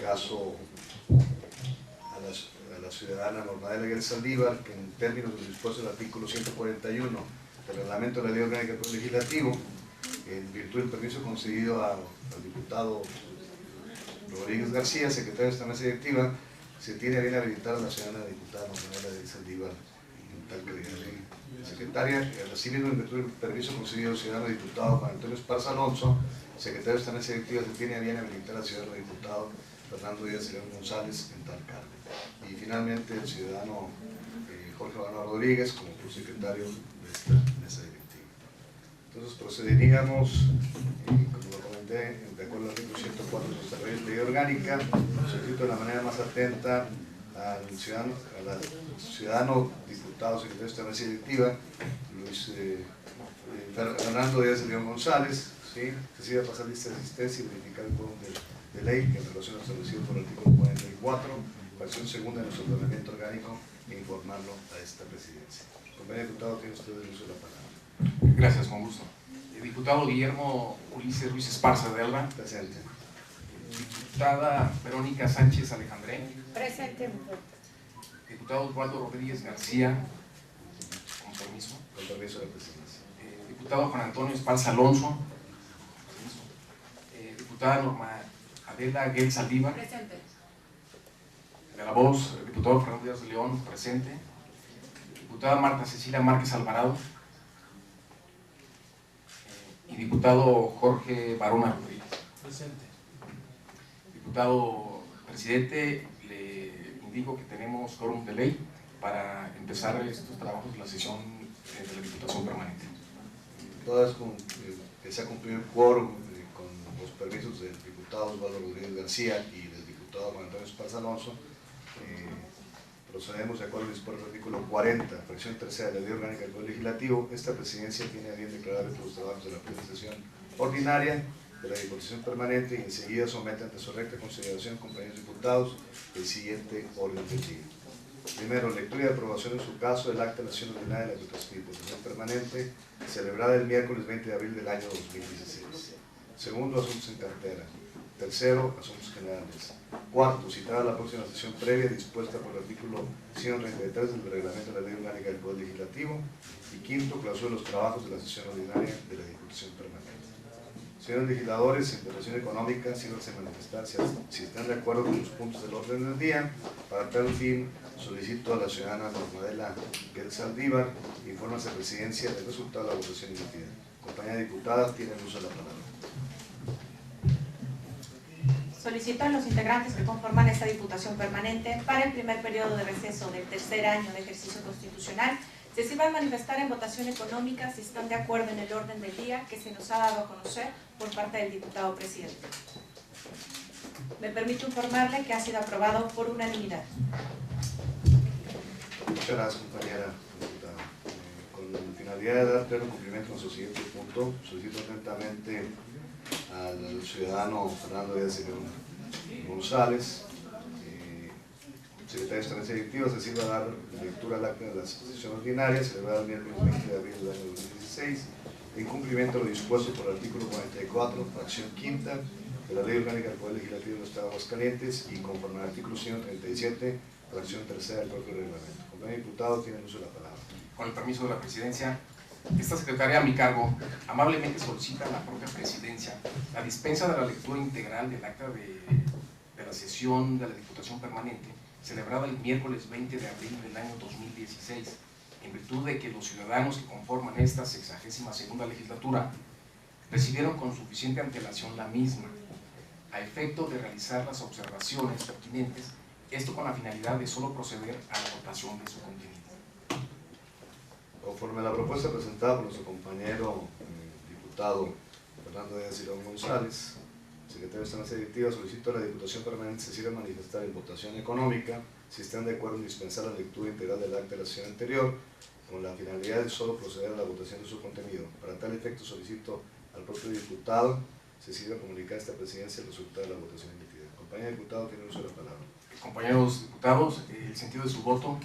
caso a la ciudadana Norma Adela Saldívar, que en términos de lo dispuesto del artículo 141 del reglamento de la Ley Orgánica del Poder Legislativo, en virtud del permiso concedido al diputado Rodríguez García, secretario de esta mesa directiva, se tiene a bien habilitar a la ciudadana diputada Norma Adela Saldívar en tal calidad de secretaria. Asimismo, en virtud del permiso concedido al ciudadano diputado Juan Antonio Esparza Alonso, secretario de esta mesa directiva, se tiene a bien habilitar al ciudadano diputado Fernando Díaz León González en tal cargo. Y finalmente el ciudadano Jorge Bernardo Rodríguez como subsecretario de esta mesa directiva. Entonces procederíamos, como lo comenté, de acuerdo al artículo 104 de nuestra ley orgánica, suscrito de la manera más atenta al ciudadano diputado secretario de esta mesa directiva, Luis Fernando Díaz León González, ¿sí? Que se iba a pasar lista de asistencia y verificar el quórum de ley en relación a lo establecido por el artículo 44, fracción segunda de nuestro ordenamiento orgánico, e informarlo a esta presidencia. Compañero diputado, tiene usted el uso de la palabra. Gracias, con gusto. El diputado Guillermo Ulises Ruiz Esparza de Alba. Presente. Diputada Verónica Sánchez Alejandré. Presente. Diputado Osvaldo Rodríguez García. Con permiso. Con permiso de la presidencia. Diputado Juan Antonio Esparza Alonso. Diputada Norma Adela Guel Saldívar. Presente. De la Voz, el diputado Fernando Díaz de León, presente. Diputada Marta Cecilia Márquez Alvarado. Y diputado Jorge Barona Rodríguez. Presente. Diputado presidente, le indico que tenemos quórum de ley para empezar estos trabajos de la sesión de la Diputación Permanente. Todas que se ha cumplido el quórum con los permisos del diputado Osvaldo Rodríguez García y del diputado Juan Antonio Esparza Alonso, procedemos de acuerdo al dispuesto del artículo 40, fracción tercera de la Ley Orgánica del Poder Legislativo. Esta presidencia tiene a bien declarar los trabajos de la primera sesión ordinaria de la Diputación Permanente y enseguida somete ante su recta consideración, compañeros diputados, el siguiente orden del día. Primero, lectura y aprobación en su caso del acta de la sesión ordinaria de la Diputación Permanente, celebrada el miércoles 20 de abril del año 2016. Segundo, asuntos en cartera. Tercero, asuntos generales. Cuarto, citada la próxima sesión previa dispuesta por el artículo 133 del reglamento de la Ley Orgánica del Poder Legislativo. Y quinto, clausura los trabajos de la sesión ordinaria de la Diputación Permanente. Señores legisladores, en relación económica, síganse manifestar si están de acuerdo con los puntos del orden del día. Para tal fin, solicito a la ciudadana Norma Adela Guel Saldívar informe a la presidencia del resultado de la votación emitida. Compañera diputada, tienen uso de la palabra. Solicito a los integrantes que conforman esta Diputación Permanente para el primer periodo de receso del tercer año de ejercicio constitucional se sirvan manifestar en votación económica si están de acuerdo en el orden del día que se nos ha dado a conocer por parte del diputado presidente. Me permito informarle que ha sido aprobado por unanimidad. Muchas gracias, compañera diputada. Con finalidad de dar pleno cumplimiento a nuestro siguiente punto, solicito atentamente al ciudadano Fernando Díaz León González, secretario de esta mesa directiva, se sirva a dar lectura al acta de la sesión ordinaria celebrada el miércoles 20 de abril del año 2016, en cumplimiento de lo dispuesto por el artículo 44, fracción quinta de la Ley Orgánica del Poder Legislativo del Estado de Aguascalientes y conforme al artículo 137, fracción tercera del propio reglamento. Compañero diputado, tiene el uso de la palabra. Con el permiso de la presidencia, esta secretaria a mi cargo amablemente solicita a la propia presidencia la dispensa de la lectura integral del acta de la sesión de la Diputación Permanente celebrada el miércoles 20 de abril del año 2016, en virtud de que los ciudadanos que conforman esta 62ª legislatura recibieron con suficiente antelación la misma, a efecto de realizar las observaciones pertinentes, esto con la finalidad de solo proceder a la votación de su contenido. Conforme a la propuesta presentada por nuestro compañero diputado Fernando Díaz León González, secretario de esta mesa directiva, solicito a la Diputación Permanente se sirva a manifestar en votación económica si están de acuerdo en dispensar la lectura integral del acta de la sesión anterior, con la finalidad de solo proceder a la votación de su contenido. Para tal efecto solicito al propio diputado se sirva a comunicar a esta presidencia el resultado de la votación emitida. Compañero diputado, tiene uso de la palabra. Compañeros diputados, el sentido de su voto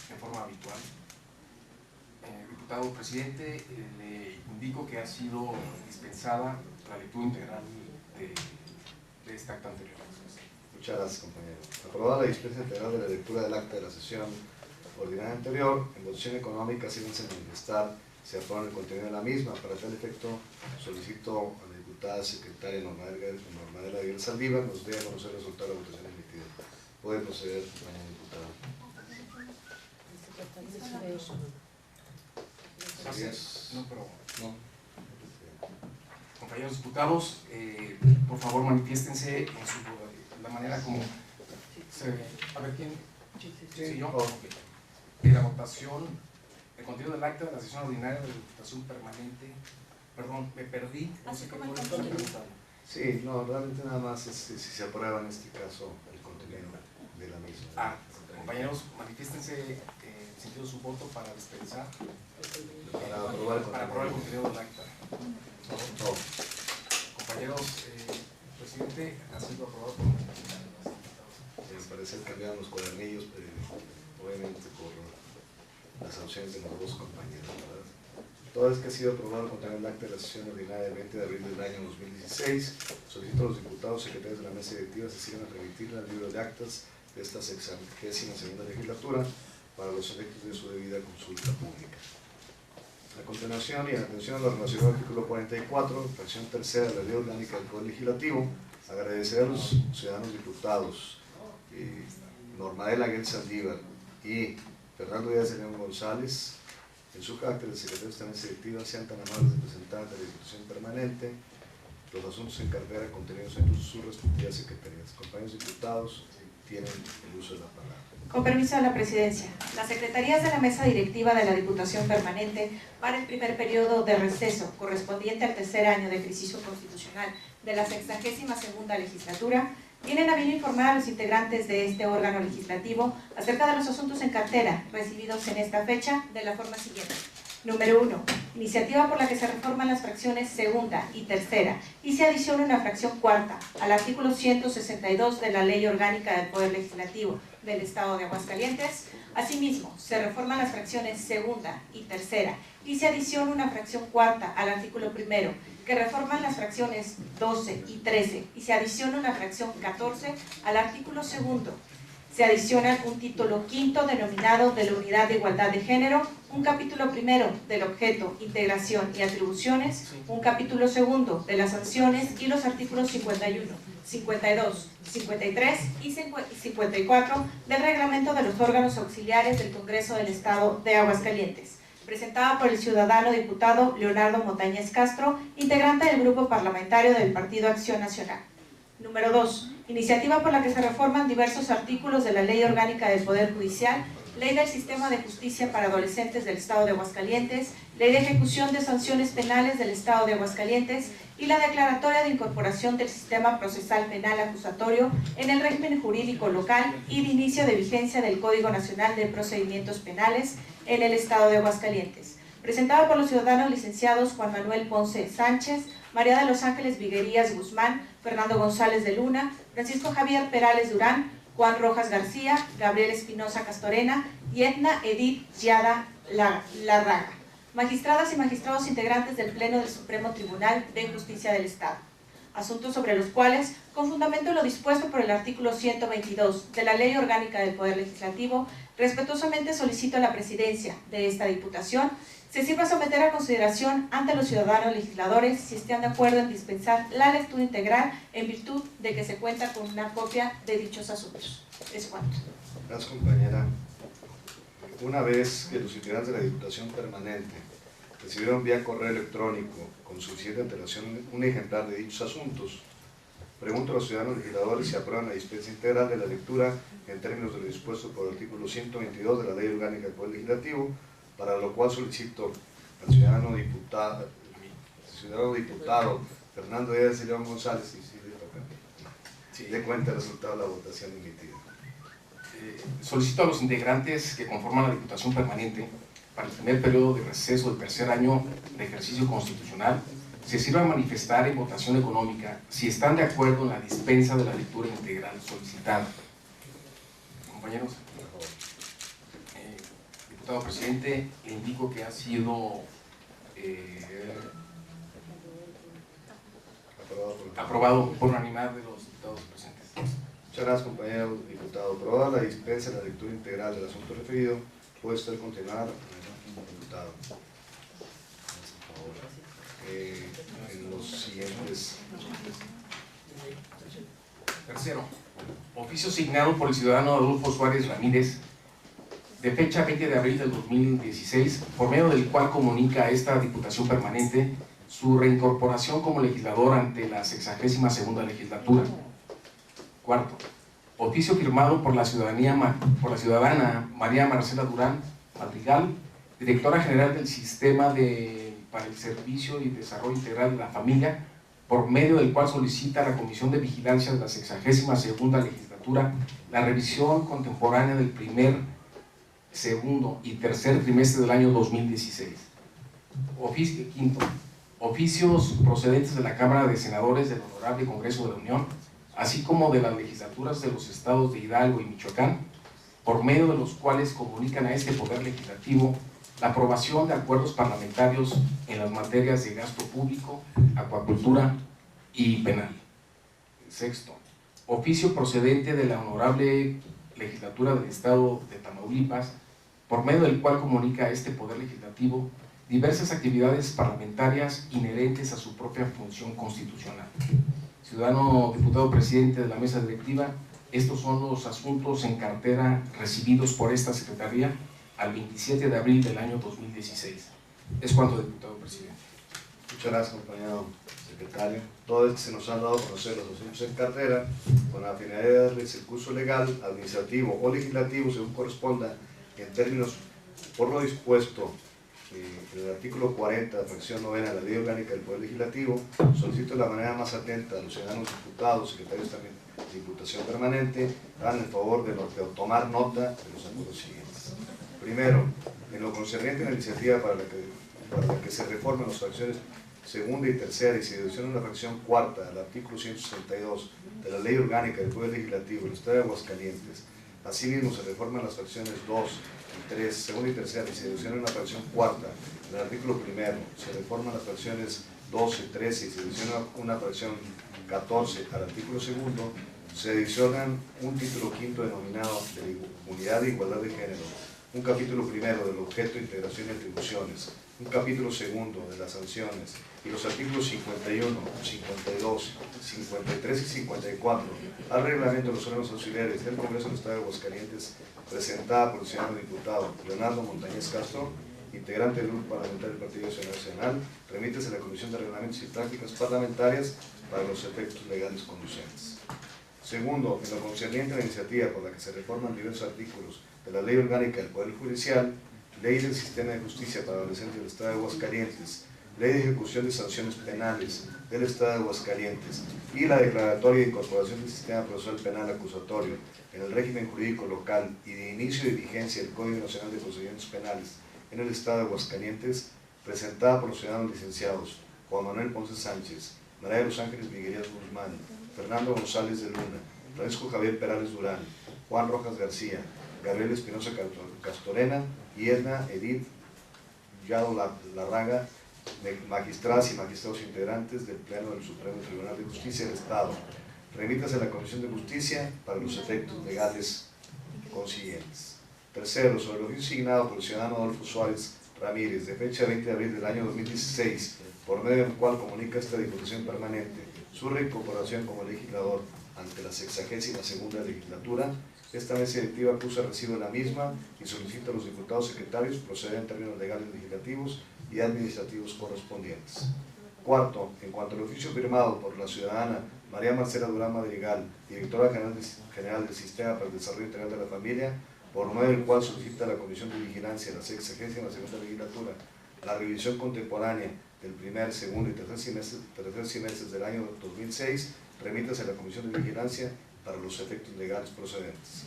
de forma habitual. Diputado presidente, le indico que ha sido dispensada la lectura integral de este acta anterior. Muchas gracias, compañero. Aprobada la dispensa integral de la lectura del acta de la sesión ordinaria anterior, en votación económica, síganse manifestar, se aprueba el contenido de la misma. Para tal efecto, solicito a la diputada secretaria Normadela Aguirre Saldívar nos dé a conocer el resultado de la votación emitida. Puede proceder, compañera diputada. Gracias. No, pero... No. Compañeros diputados, por favor manifiéstense en la manera como se... A ver, ¿quién? Sí, yo. Okay. La votación, el contenido del acta de la sesión ordinaria de la Diputación Permanente, perdón, me perdí. Así como el cuál es contenido. la pregunta. Sí, no, realmente nada más es si se aprueba en este caso el contenido de la misma. Compañeros, manifiéstense en sentido de su voto para dispensar, Para aprobar el contenido del acta. No. Compañeros, presidente, ha sido aprobado por unanimidad. Al parecer cambiaron los cuadernillos, obviamente por las opciones de los dos compañeros, ¿verdad? Toda vez que ha sido aprobado el contenido del acta de la sesión ordinaria del 20 de abril del año 2016, solicito a los diputados secretarios de la mesa directiva se sigan a remitir al libro de actas de esta 62ª legislatura para los efectos de su debida consulta pública. A continuación, y en atención a lo relacionado al artículo 44, fracción tercera de la Ley Orgánica del Poder Legislativo, agradecer a los ciudadanos diputados Normadela Aguirre Saldívar y Fernando Díaz de León González, en su carácter de secretario de esta mesa directiva, sean tan amables de presentar ante la Diputación Permanente los asuntos en cartera contenidos en sus respectivas secretarías. Compañeros diputados, tienen el uso de la palabra. Con permiso de la Presidencia, las Secretarías de la Mesa Directiva de la Diputación Permanente para el primer periodo de receso correspondiente al tercer año de ejercicio constitucional de la 62ª legislatura tienen a bien informar a los integrantes de este órgano legislativo acerca de los asuntos en cartera recibidos en esta fecha de la forma siguiente. Número 1. Iniciativa por la que se reforman las fracciones segunda y tercera y se adiciona una fracción cuarta al artículo 162 de la Ley Orgánica del Poder Legislativo del Estado de Aguascalientes. Asimismo, se reforman las fracciones segunda y tercera y se adiciona una fracción cuarta al artículo primero, que reforman las fracciones 12 y 13 y se adiciona una fracción 14 al artículo segundo. Se adicionan un título quinto denominado de la Unidad de Igualdad de Género, un capítulo primero del objeto, integración y atribuciones, un capítulo segundo de las sanciones y los artículos 51, 52, 53 y 54 del reglamento de los órganos auxiliares del Congreso del Estado de Aguascalientes, presentada por el ciudadano diputado Leonardo Montañez Castro, integrante del Grupo Parlamentario del Partido Acción Nacional. Número 2. Iniciativa por la que se reforman diversos artículos de la Ley Orgánica del Poder Judicial, Ley del Sistema de Justicia para Adolescentes del Estado de Aguascalientes, Ley de Ejecución de Sanciones Penales del Estado de Aguascalientes y la Declaratoria de Incorporación del Sistema Procesal Penal Acusatorio en el régimen jurídico local y de inicio de vigencia del Código Nacional de Procedimientos Penales en el Estado de Aguascalientes, presentada por los ciudadanos licenciados Juan Manuel Ponce Sánchez, María de los Ángeles Viguerías Guzmán, Fernando González de Luna, Francisco Javier Perales Durán, Juan Rojas García, Gabriel Espinosa Castorena y Edna Edith Yada Larraga, magistradas y magistrados integrantes del Pleno del Supremo Tribunal de Justicia del Estado. Asuntos sobre los cuales, con fundamento en lo dispuesto por el artículo 122 de la Ley Orgánica del Poder Legislativo, respetuosamente solicito a la Presidencia de esta Diputación se sirva a someter a consideración ante los ciudadanos legisladores si están de acuerdo en dispensar la lectura integral en virtud de que se cuenta con una copia de dichos asuntos. Es cuanto. Gracias, compañera. Una vez que los integrantes de la Diputación Permanente recibieron vía correo electrónico con suficiente antelación un ejemplar de dichos asuntos, pregunto a los ciudadanos legisladores si aprueban la dispensa integral de la lectura en términos de lo dispuesto por el artículo 122 de la Ley Orgánica del Poder Legislativo, para lo cual solicito al ciudadano diputado Fernando Díaz de León González de cuenta el resultado de la votación emitida. Solicito a los integrantes que conforman la Diputación Permanente para el primer periodo de receso del tercer año de ejercicio constitucional se sirvan a manifestar en votación económica si están de acuerdo en la dispensa de la lectura integral solicitada. Compañeros, diputado presidente, le indico que ha sido aprobado por unanimidad de los diputados Muchas gracias, compañero diputado. Aprobada la dispensa de la lectura integral del asunto referido, puede usted continuar, diputado. En los siguientes. Tercero, oficio signado por el ciudadano Adolfo Suárez Ramírez, de fecha 20 de abril del 2016, por medio del cual comunica a esta Diputación Permanente su reincorporación como legislador ante la 62ª legislatura. Cuarto, oficio firmado por la ciudadana María Marcela Durán Madrigal, directora general del Sistema para el Servicio y Desarrollo Integral de la Familia, por medio del cual solicita a la Comisión de Vigilancia de la 62ª legislatura la revisión contemporánea del primer, segundo y tercer trimestre del año 2016. Quinto, oficios procedentes de la Cámara de Senadores del Honorable Congreso de la Unión, así como de las legislaturas de los estados de Hidalgo y Michoacán, por medio de los cuales comunican a este Poder Legislativo la aprobación de acuerdos parlamentarios en las materias de gasto público, acuacultura y penal. Sexto, oficio procedente de la Honorable Legislatura del Estado de Tamaulipas, por medio del cual comunica a este Poder Legislativo diversas actividades parlamentarias inherentes a su propia función constitucional. Ciudadano diputado presidente de la mesa directiva, estos son los asuntos en cartera recibidos por esta Secretaría al 27 de abril del año 2016. Es cuanto, diputado presidente. Muchas gracias, compañero secretario. Todo esto se nos han dado a conocer los asuntos en cartera con la finalidad de darles el curso legal, administrativo o legislativo según corresponda en términos por lo dispuesto en el artículo 40, fracción 9 de la Ley Orgánica del Poder Legislativo. Solicito de la manera más atenta a los ciudadanos diputados, secretarios también de Diputación Permanente, hagan el favor de tomar nota de los acuerdos siguientes. Primero, en lo concerniente a la iniciativa para la que se reformen las fracciones segunda y tercera y se adiciona una fracción cuarta al artículo 162 de la Ley Orgánica del Poder Legislativo del Estado de Aguascalientes. Asimismo, se reforman las fracciones 2 y 3, segunda y tercera, y se adiciona una fracción cuarta del artículo primero. Se reforman las fracciones 12, 13 y se adiciona una fracción 14 al artículo segundo. Se adicionan un título quinto denominado de Unidad de Igualdad de Género, un capítulo primero del objeto, integración y atribuciones, un capítulo segundo de las sanciones y los artículos 51, 52, 53 y 54 al reglamento de los órganos auxiliares del Congreso del Estado de Aguascalientes, presentada por el ciudadano diputado Leonardo Montañez Castro, integrante del Grupo Parlamentario del Partido Acción Nacional, remítese a la Comisión de Reglamentos y Prácticas Parlamentarias para los efectos legales conducentes. Segundo, en lo concerniente a la iniciativa por la que se reforman diversos artículos de la Ley Orgánica del Poder Judicial, Ley del Sistema de Justicia para Adolescentes del Estado de Aguascalientes, Ley de Ejecución de Sanciones Penales del Estado de Aguascalientes y la Declaratoria de Incorporación del Sistema Procesal Penal Acusatorio en el régimen jurídico local y de inicio de vigencia del Código Nacional de Procedimientos Penales en el Estado de Aguascalientes, presentada por los ciudadanos licenciados Juan Manuel Ponce Sánchez, María de los Ángeles Miguelías Guzmán, Fernando González de Luna, Francisco Javier Perales Durán, Juan Rojas García, Gabriel Espinosa Castorena y Edna Edith Yado Larraga, magistradas y magistrados integrantes del Pleno del Supremo Tribunal de Justicia del Estado. Remítase a la Comisión de Justicia para los efectos legales consiguientes. Tercero, sobre el oficio signado por el ciudadano Adolfo Suárez Ramírez, de fecha 20 de abril del año 2016, por medio del cual comunica esta Diputación Permanente su reincorporación como legislador ante la 62ª legislatura, esta mesa directiva acusa recibo de la misma y solicita a los diputados secretarios proceder en términos legales, legislativos y administrativos correspondientes. Cuarto, en cuanto al oficio firmado por la ciudadana María Marcela Durán Madrigal, directora general del Sistema para el Desarrollo Integral de la Familia, por medio del cual solicita a la Comisión de Vigilancia de la 62ª legislatura la revisión contemporánea del primer, segundo y tercer semestres del año 2006, remítase a la Comisión de Vigilancia para los efectos legales procedentes.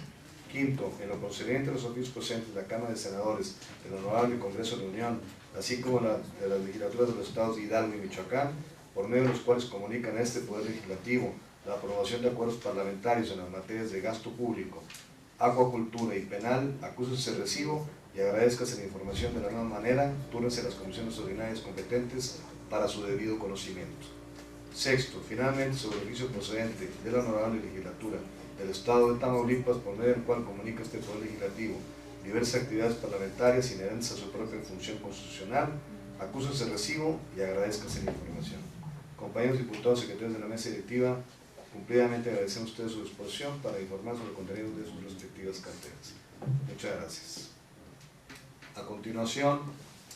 Quinto, en lo concerniente a los oficios procedentes de la Cámara de Senadores del Honorable Congreso de la Unión, así como de las legislaturas de los estados de Hidalgo y Michoacán, por medio de los cuales comunican a este Poder Legislativo la aprobación de acuerdos parlamentarios en las materias de gasto público, acuacultura y penal, acúsese el recibo y agradezcase la información de la misma manera, túrense las comisiones ordinarias competentes para su debido conocimiento. Sexto, finalmente, sobre el oficio procedente de la Honorable Legislatura del Estado de Tamaulipas, por medio del cual comunica este Poder Legislativo diversas actividades parlamentarias inherentes a su propia función constitucional, acuso ese recibo y agradezcase la información. Compañeros diputados, secretarios de la mesa directiva, cumplidamente agradecemos a ustedes su disposición para informar sobre el contenido de sus respectivas carteras. Muchas gracias. A continuación,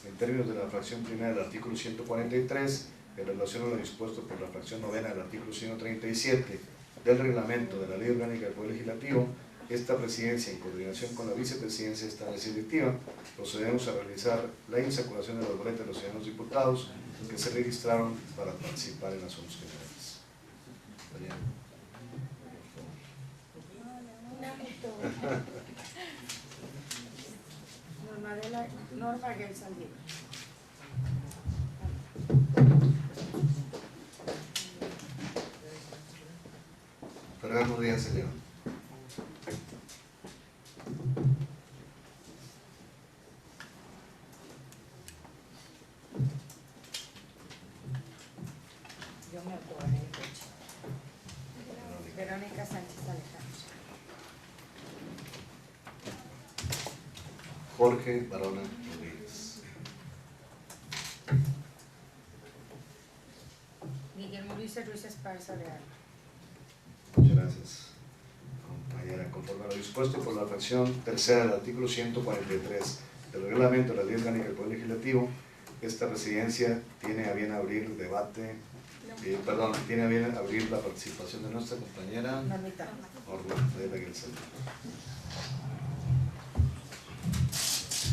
en términos de la fracción primera del artículo 143, en relación a lo dispuesto por la fracción novena del artículo 137 del reglamento de la Ley Orgánica del Poder Legislativo, esta presidencia, en coordinación con la vicepresidencia de esta mesa directiva, procedemos a realizar la insaculación de las boletas de los ciudadanos diputados que se registraron para participar en las asuntos generales. Norma Guel Saldívar. Fernando Díaz de León. Yo me acuerdo en el coche. Verónica Sánchez Alejandro. Jorge Barona Rodríguez. Miguel Mauricio Ruiz Esparza Leal. Muchas gracias, compañera. Conforme a lo dispuesto por la fracción tercera del artículo 143 del reglamento de la Ley Orgánica del Poder Legislativo, esta presidencia tiene a bien abrir el debate, tiene a bien abrir la participación de nuestra compañera Normita. Norma de la Guelsa.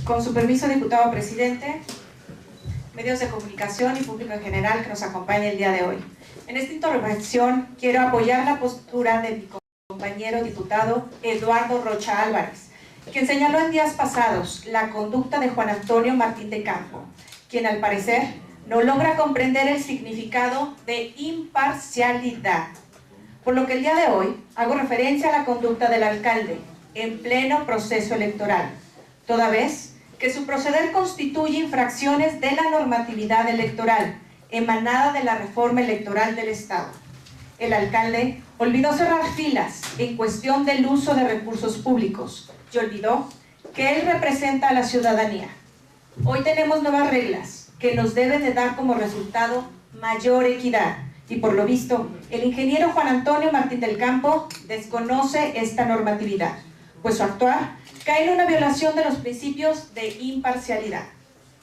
Con su permiso, diputado presidente, medios de comunicación y público en general que nos acompaña el día de hoy. En esta intervención quiero apoyar la postura de mi compañero diputado Eduardo Rocha Álvarez, quien señaló en días pasados la conducta de Juan Antonio Martín del Campo, quien al parecer no logra comprender el significado de imparcialidad. Por lo que el día de hoy hago referencia a la conducta del alcalde en pleno proceso electoral, toda vez que su proceder constituye infracciones de la normatividad electoral emanada de la reforma electoral del Estado. El alcalde olvidó cerrar filas en cuestión del uso de recursos públicos y olvidó que él representa a la ciudadanía. Hoy tenemos nuevas reglas que nos deben de dar como resultado mayor equidad y por lo visto el ingeniero Juan Antonio Martín del Campo desconoce esta normatividad, pues su actuar cae en una violación de los principios de imparcialidad.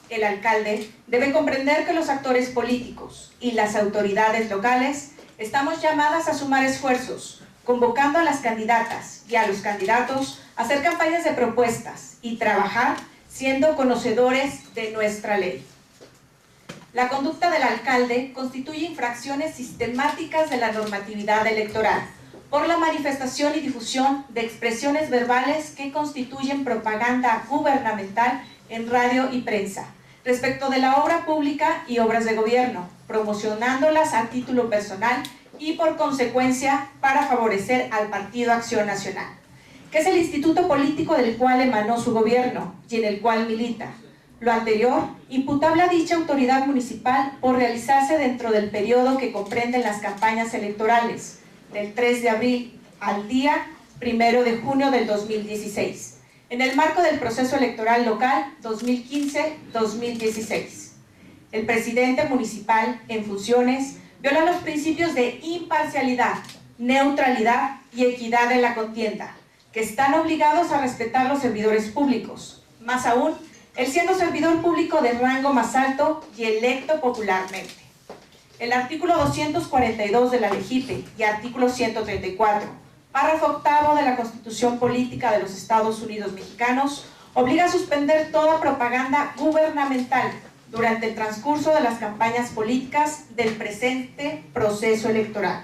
El alcalde debe comprender que los actores políticos y las autoridades locales estamos llamadas a sumar esfuerzos, convocando a las candidatas y a los candidatos a hacer campañas de propuestas y trabajar siendo conocedores de nuestra ley. La conducta del alcalde constituye infracciones sistemáticas de la normatividad electoral por la manifestación y difusión de expresiones verbales que constituyen propaganda gubernamental en radio y prensa, respecto de la obra pública y obras de gobierno, promocionándolas a título personal y por consecuencia para favorecer al Partido Acción Nacional, que es el instituto político del cual emanó su gobierno y en el cual milita. Lo anterior, imputable a dicha autoridad municipal por realizarse dentro del periodo que comprenden las campañas electorales, del 3 de abril al día 1 de junio del 2016, en el marco del proceso electoral local 2015-2016. El presidente municipal en funciones viola los principios de imparcialidad, neutralidad y equidad en la contienda, que están obligados a respetar los servidores públicos, más aún, él siendo servidor público de rango más alto y electo popularmente. El artículo 242 de la LEGIPE y artículo 134, párrafo octavo de la Constitución Política de los Estados Unidos Mexicanos, obliga a suspender toda propaganda gubernamental durante el transcurso de las campañas políticas del presente proceso electoral.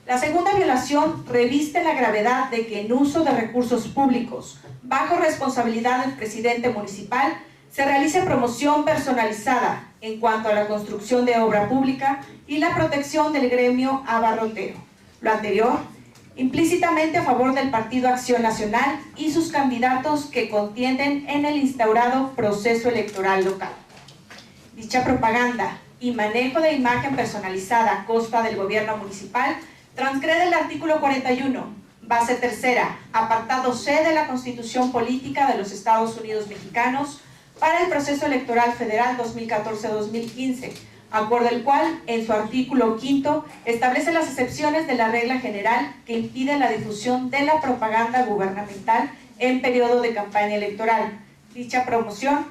La segunda violación reviste la gravedad de que en uso de recursos públicos, bajo responsabilidad del presidente municipal, se realice promoción personalizada en cuanto a la construcción de obra pública y la protección del gremio abarrotero. Lo anterior, implícitamente a favor del Partido Acción Nacional y sus candidatos que contienden en el instaurado proceso electoral local. Dicha propaganda, y manejo de imagen personalizada a costa del gobierno municipal transgrede el artículo 41, base tercera, apartado C de la Constitución Política de los Estados Unidos Mexicanos para el proceso electoral federal 2014-2015, acuerdo el cual, en su artículo 5, establece las excepciones de la regla general que impide la difusión de la propaganda gubernamental en periodo de campaña electoral. Dicha promoción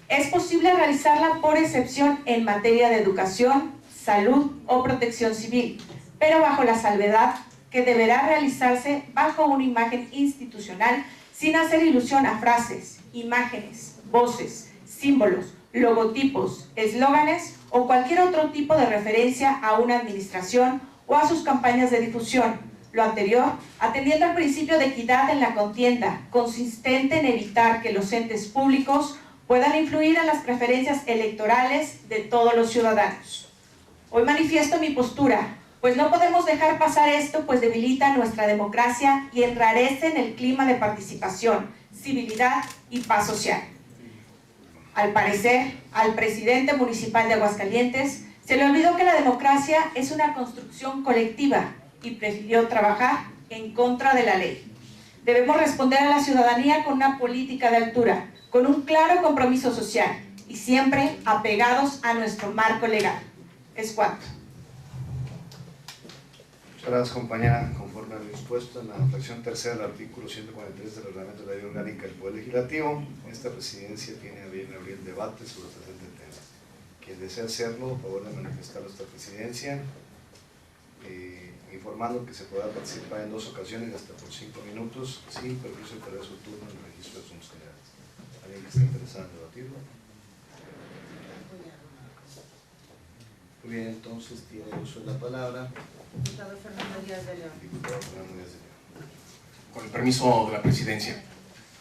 es posible realizarla por excepción en materia de educación, salud o protección civil, pero bajo la salvedad que deberá realizarse bajo una imagen institucional sin hacer ilusión a frases, imágenes, voces, símbolos, logotipos, eslóganes o cualquier otro tipo de referencia a una administración o a sus campañas de difusión. Lo anterior, atendiendo al principio de equidad en la contienda, consistente en evitar que los entes públicos puedan influir en las preferencias electorales de todos los ciudadanos. Hoy manifiesto mi postura, pues no podemos dejar pasar esto, pues debilita nuestra democracia y enrarece en el clima de participación, civilidad y paz social. Al parecer, al presidente municipal de Aguascalientes se le olvidó que la democracia es una construcción colectiva y prefirió trabajar en contra de la ley. Debemos responder a la ciudadanía con una política de altura, con un claro compromiso social y siempre apegados a nuestro marco legal. Es cuanto. Muchas gracias, compañera. Conforme a lo dispuesto en la fracción tercera del artículo 143 del Reglamento de la Ley Orgánica del Poder Legislativo, esta presidencia tiene a bien abrir el debate sobre el presente tema. Quien desea hacerlo, por favor de manifestar nuestra presidencia, informando que se podrá participar en 2 ocasiones hasta por 5 minutos, sin permiso de perder su turno en el registro de asuntos generales. ¿Alguien que esté interesado en debatirlo? Muy bien, entonces tiene uso de la palabra. Diputado Fernando Díaz de León. Diputado Fernando Díaz de León. Con el permiso de la presidencia,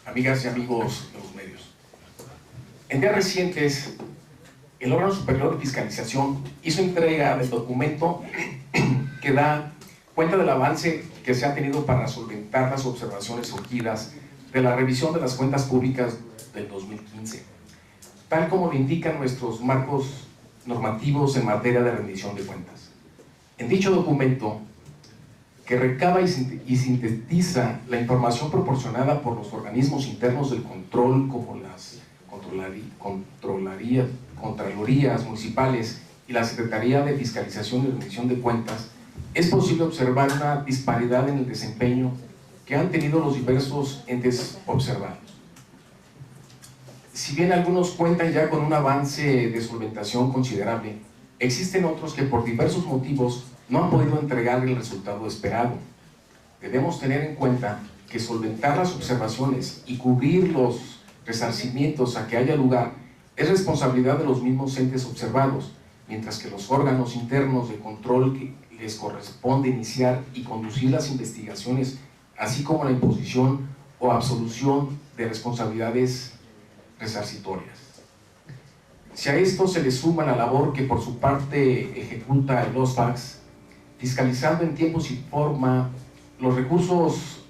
amigas y amigos de los medios. En días recientes, el órgano superior de fiscalización hizo entrega del documento que da cuenta del avance que se ha tenido para solventar las observaciones surgidas de la revisión de las cuentas públicas del 2015, tal como lo indican nuestros marcos normativos en materia de rendición de cuentas. En dicho documento, que recaba y sintetiza la información proporcionada por los organismos internos del control, como las Contralorías municipales y la Secretaría de Fiscalización y Rendición de Cuentas, es posible observar una disparidad en el desempeño que han tenido los diversos entes observados. Si bien algunos cuentan ya con un avance de solventación considerable, existen otros que por diversos motivos no han podido entregar el resultado esperado. Debemos tener en cuenta que solventar las observaciones y cubrir los resarcimientos a que haya lugar es responsabilidad de los mismos entes observados, mientras que los órganos internos de control que les corresponde iniciar y conducir las investigaciones, así como la imposición o absolución de responsabilidades resarcitorias. Si a esto se le suma la labor que por su parte ejecuta el OSFAX, fiscalizando en tiempos y forma los recursos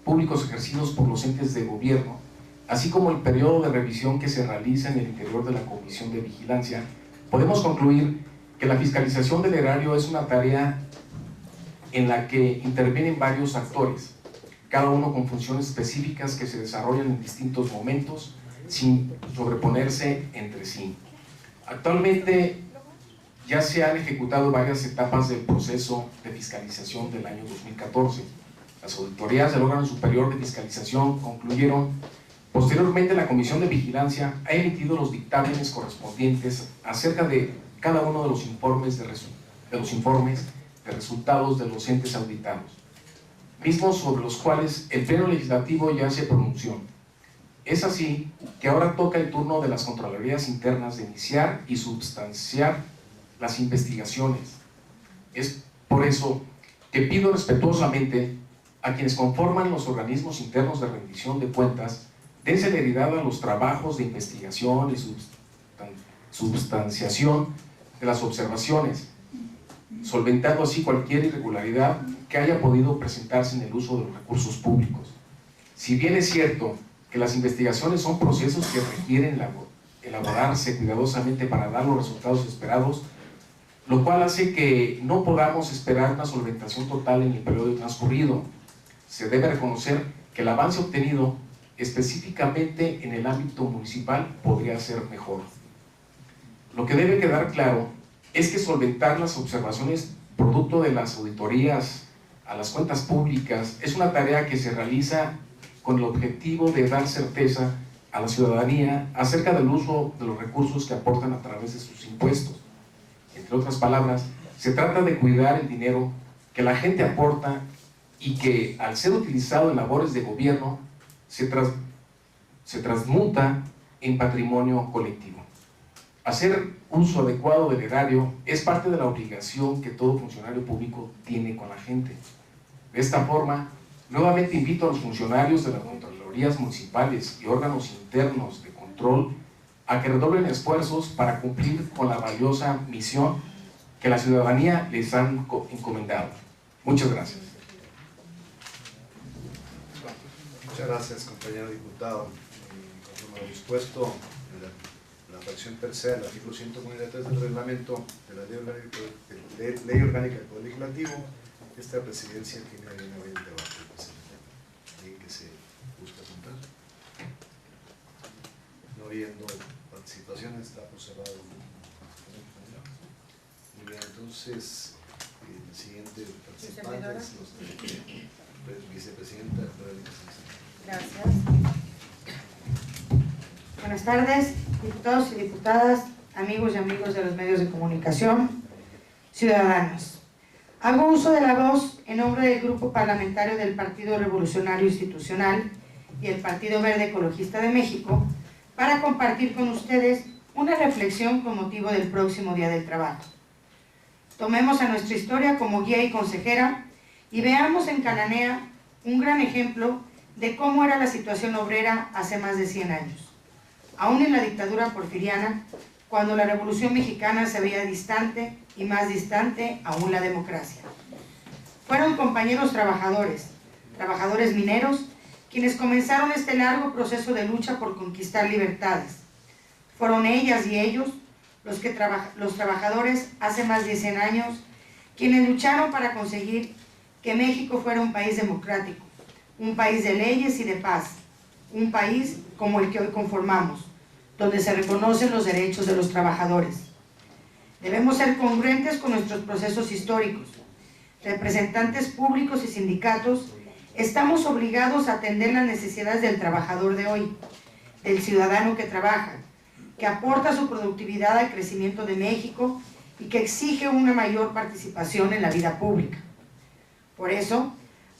públicos ejercidos por los entes de gobierno, así como el periodo de revisión que se realiza en el interior de la Comisión de Vigilancia, podemos concluir que la fiscalización del erario es una tarea en la que intervienen varios actores, cada uno con funciones específicas que se desarrollan en distintos momentos sin sobreponerse entre sí. Actualmente ya se han ejecutado varias etapas del proceso de fiscalización del año 2014. Las auditorías del órgano superior de fiscalización concluyeron. Posteriormente, la Comisión de Vigilancia ha emitido los dictámenes correspondientes acerca de cada uno de los informes de resultados de los entes auditados, mismos sobre los cuales el Pleno Legislativo ya se pronunció. Es así que ahora toca el turno de las Contralorías Internas de iniciar y substanciar las investigaciones. Es por eso que pido respetuosamente a quienes conforman los organismos internos de rendición de cuentas den celeridad a los trabajos de investigación y substanciación de las observaciones, solventando así cualquier irregularidad que haya podido presentarse en el uso de los recursos públicos. Si bien es cierto que las investigaciones son procesos que requieren elaborarse cuidadosamente para dar los resultados esperados, lo cual hace que no podamos esperar una solventación total en el periodo transcurrido. Se debe reconocer que el avance obtenido específicamente en el ámbito municipal podría ser mejor. Lo que debe quedar claro es que solventar las observaciones producto de las auditorías a las cuentas públicas es una tarea que se realiza con el objetivo de dar certeza a la ciudadanía acerca del uso de los recursos que aportan a través de sus impuestos. Entre otras palabras, se trata de cuidar el dinero que la gente aporta y que, al ser utilizado en labores de gobierno, se transmuta en patrimonio colectivo. Hacer uso adecuado del erario es parte de la obligación que todo funcionario público tiene con la gente. De esta forma, nuevamente invito a los funcionarios de las Contralorías municipales y órganos internos de control a que redoblen esfuerzos para cumplir con la valiosa misión que la ciudadanía les han encomendado. Muchas gracias. Muchas gracias, compañero diputado. Conforme a lo dispuesto en la fracción tercera del artículo 143 del reglamento de la Ley Orgánica del Poder Legislativo, esta presidencia tiene una vez de debate. ¿Alguien que se busca apuntar? No viendo participaciones, está por cerrado. Muy bien, entonces, el siguiente participante es vicepresidenta. Gracias. Buenas tardes, diputados y diputadas, amigos y amigas de los medios de comunicación, ciudadanos. Hago uso de la voz en nombre del Grupo Parlamentario del Partido Revolucionario Institucional y el Partido Verde Ecologista de México para compartir con ustedes una reflexión con motivo del próximo Día del Trabajo. Tomemos a nuestra historia como guía y consejera y veamos en Cananea un gran ejemplo de cómo era la situación obrera hace más de 100 años. Aún en la dictadura porfiriana, cuando la Revolución Mexicana se veía distante y más distante aún la democracia. Fueron compañeros trabajadores mineros, quienes comenzaron este largo proceso de lucha por conquistar libertades. Fueron ellas y ellos los trabajadores hace más de 100 años, quienes lucharon para conseguir que México fuera un país democrático, un país de leyes y de paz, un país como el que hoy conformamos, donde se reconocen los derechos de los trabajadores. Debemos ser congruentes con nuestros procesos históricos. Representantes públicos y sindicatos, estamos obligados a atender las necesidades del trabajador de hoy, del ciudadano que trabaja, que aporta su productividad al crecimiento de México y que exige una mayor participación en la vida pública. Por eso,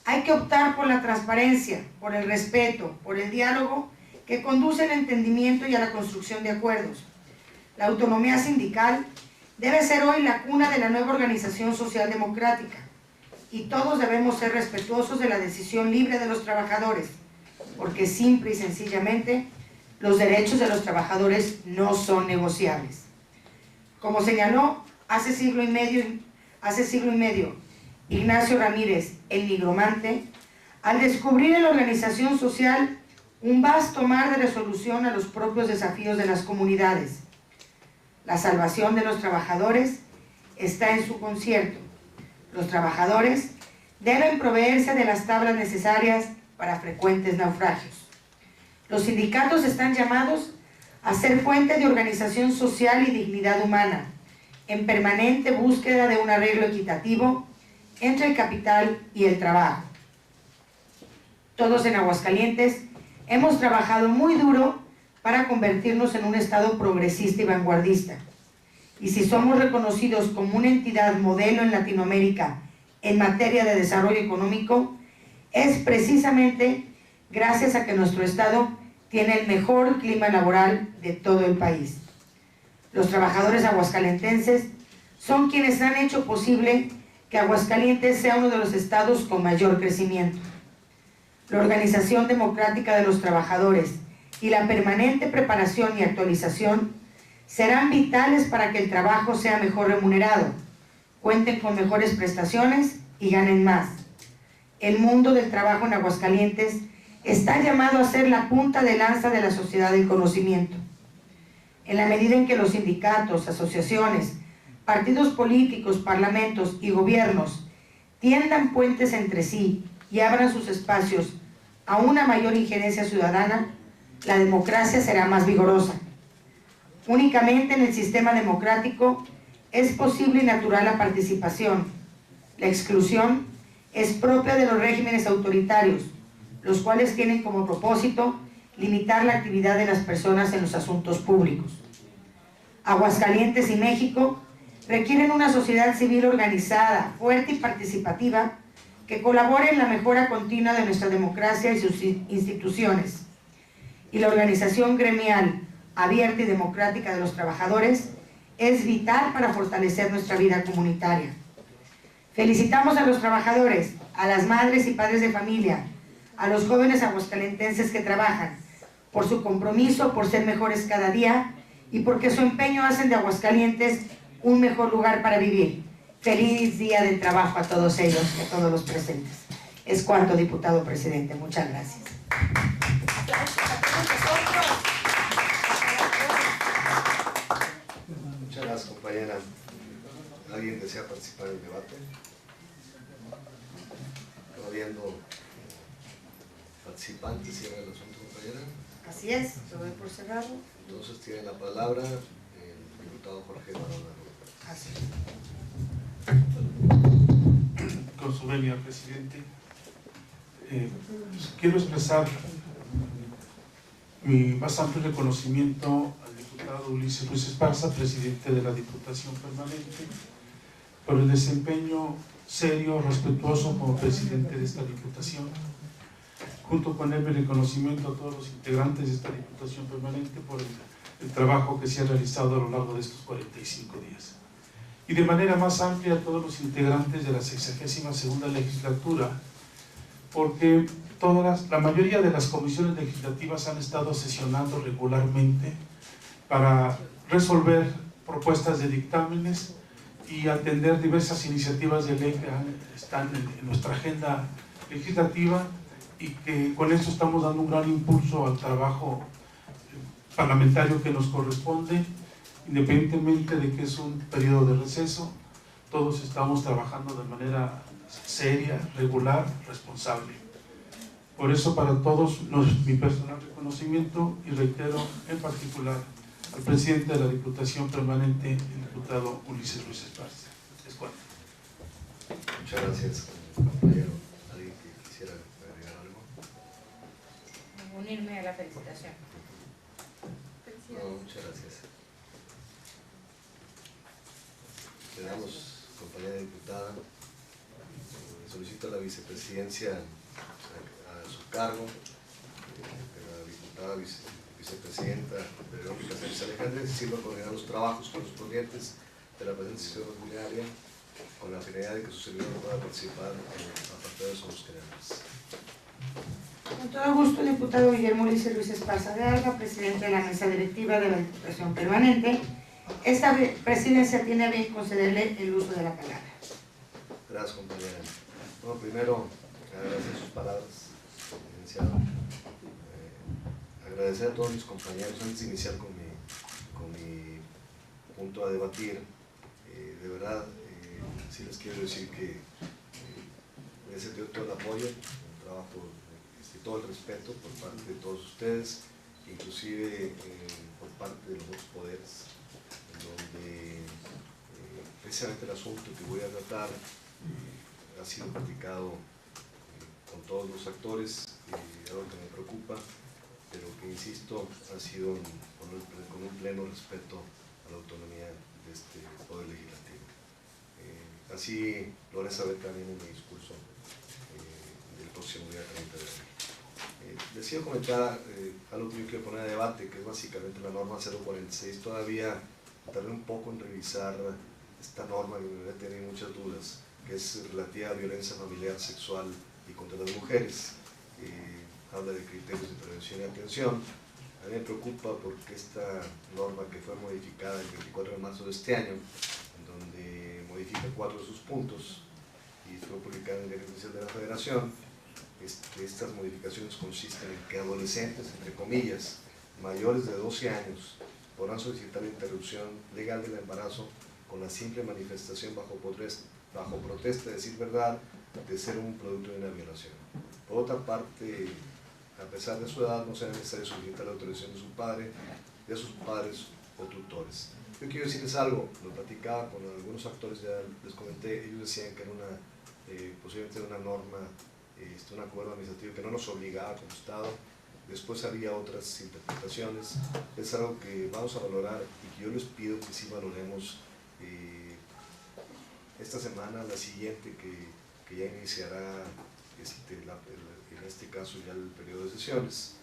hay que optar por la transparencia, por el respeto, por el diálogo que conduce al entendimiento y a la construcción de acuerdos. La autonomía sindical debe ser hoy la cuna de la nueva organización social democrática y todos debemos ser respetuosos de la decisión libre de los trabajadores, porque simple y sencillamente los derechos de los trabajadores no son negociables. Como señaló hace siglo y medio Ignacio Ramírez, el nigromante, al descubrir en la organización social un vasto mar de resolución a los propios desafíos de las comunidades. La salvación de los trabajadores está en su concierto. Los trabajadores deben proveerse de las tablas necesarias para frecuentes naufragios. Los sindicatos están llamados a ser fuente de organización social y dignidad humana, en permanente búsqueda de un arreglo equitativo entre el capital y el trabajo. Todos en Aguascalientes hemos trabajado muy duro para convertirnos en un estado progresista y vanguardista. Y si somos reconocidos como una entidad modelo en Latinoamérica en materia de desarrollo económico, es precisamente gracias a que nuestro estado tiene el mejor clima laboral de todo el país. Los trabajadores aguascalentenses son quienes han hecho posible que Aguascalientes sea uno de los estados con mayor crecimiento. La organización democrática de los trabajadores y la permanente preparación y actualización serán vitales para que el trabajo sea mejor remunerado, cuenten con mejores prestaciones y ganen más. El mundo del trabajo en Aguascalientes está llamado a ser la punta de lanza de la sociedad del conocimiento. en la medida en que los sindicatos, asociaciones, partidos políticos, parlamentos y gobiernos tiendan puentes entre sí y abran sus espacios a una mayor injerencia ciudadana, la democracia será más vigorosa. Únicamente en el sistema democrático es posible y natural la participación. La exclusión es propia de los regímenes autoritarios, los cuales tienen como propósito limitar la actividad de las personas en los asuntos públicos. Aguascalientes y México requieren una sociedad civil organizada, fuerte y participativa que colabore en la mejora continua de nuestra democracia y sus instituciones. Y la organización gremial abierta y democrática de los trabajadores es vital para fortalecer nuestra vida comunitaria. Felicitamos a los trabajadores, a las madres y padres de familia, a los jóvenes aguascalentenses que trabajan, por su compromiso, por ser mejores cada día y porque su empeño hacen de Aguascalientes un mejor lugar para vivir. Feliz día del trabajo a todos ellos y a todos los presentes. Es cuarto diputado presidente. Muchas gracias. Muchas gracias, compañera. ¿Alguien desea participar en el debate? No habiendo participantes, cierra el asunto, compañera. Así es, lo doy por cerrado. Entonces tiene la palabra el diputado Jorge Barona. Así es. Con su venia, presidente, quiero expresar mi más amplio reconocimiento al diputado Ulises Ruiz Esparza, presidente de la Diputación Permanente, por el desempeño serio, respetuoso como presidente de esta Diputación. Junto con él, mi reconocimiento a todos los integrantes de esta Diputación Permanente por el trabajo que se ha realizado a lo largo de estos 45 días. Y de manera más amplia a todos los integrantes de la 62ª legislatura, porque la mayoría de las comisiones legislativas han estado sesionando regularmente para resolver propuestas de dictámenes y atender diversas iniciativas de ley que están en nuestra agenda legislativa, y que con esto estamos dando un gran impulso al trabajo parlamentario que nos corresponde, independientemente de que es un periodo de receso. Todos estamos trabajando de manera seria, regular, responsable. Por eso, para todos, mi personal reconocimiento, y reitero en particular al presidente de la Diputación Permanente, el diputado Ulises Ruiz Esparza. Es cuanto. Muchas gracias, compañero. ¿Alguien que quisiera agregar algo? Unirme a la felicitación. No, muchas gracias. Le damos, compañera diputada, solicito la vicepresidencia a su cargo, de la diputada vicepresidenta Verónica Sánchez Alejandre, sirva a coordinar los trabajos correspondientes de la presente sesión ordinaria, con la finalidad de que su servidor pueda participar en apartados de los generales. Con todo gusto, diputado Guillermo Ulises Ruiz Esparza de Alba, presidente de la mesa directiva de la Diputación Permanente. Esta presidencia tiene a bien concederle el uso de la palabra. Gracias, compañera. Bueno, primero, agradecer sus palabras, licenciado. Agradecer a todos mis compañeros. Antes de iniciar con mi punto a debatir, de verdad, sí les quiero decir que he sentido todo el apoyo, el trabajo, todo el respeto por parte de todos ustedes, inclusive por parte de los otros poderes, donde precisamente el asunto que voy a tratar ha sido platicado con todos los actores, algo que me preocupa, pero que, insisto, ha sido con un pleno respeto a la autonomía de este Poder Legislativo. Así lo haré saber también en mi discurso del próximo día 30 de abril. Decía comentar algo que yo quiero poner a debate, que es básicamente la norma 046. Todavía tardé un poco en revisar esta norma, que me tenía muchas dudas, que es relativa a violencia familiar, sexual y contra las mujeres. Habla de criterios de prevención y atención. A mí me preocupa porque esta norma, que fue modificada el 24 de marzo de este año, en donde modifica 4 de sus puntos y fue publicada en el Diario Oficial de la Federación, estas modificaciones consisten en que adolescentes, entre comillas, mayores de 12 años, podrán solicitar la interrupción legal del embarazo con la simple manifestación bajo protesta de decir verdad de ser un producto de una violación. Por otra parte, a pesar de su edad, no será necesario solicitar la autorización de su padre, de sus padres o tutores. Yo quiero decirles algo, lo platicaba con algunos actores, ya les comenté, ellos decían que era posiblemente una norma, un acuerdo administrativo que no nos obligaba como Estado. Después había otras interpretaciones. Es algo que vamos a valorar y que yo les pido que sí valoremos esta semana, la siguiente, que ya iniciará en este caso ya el periodo de sesiones,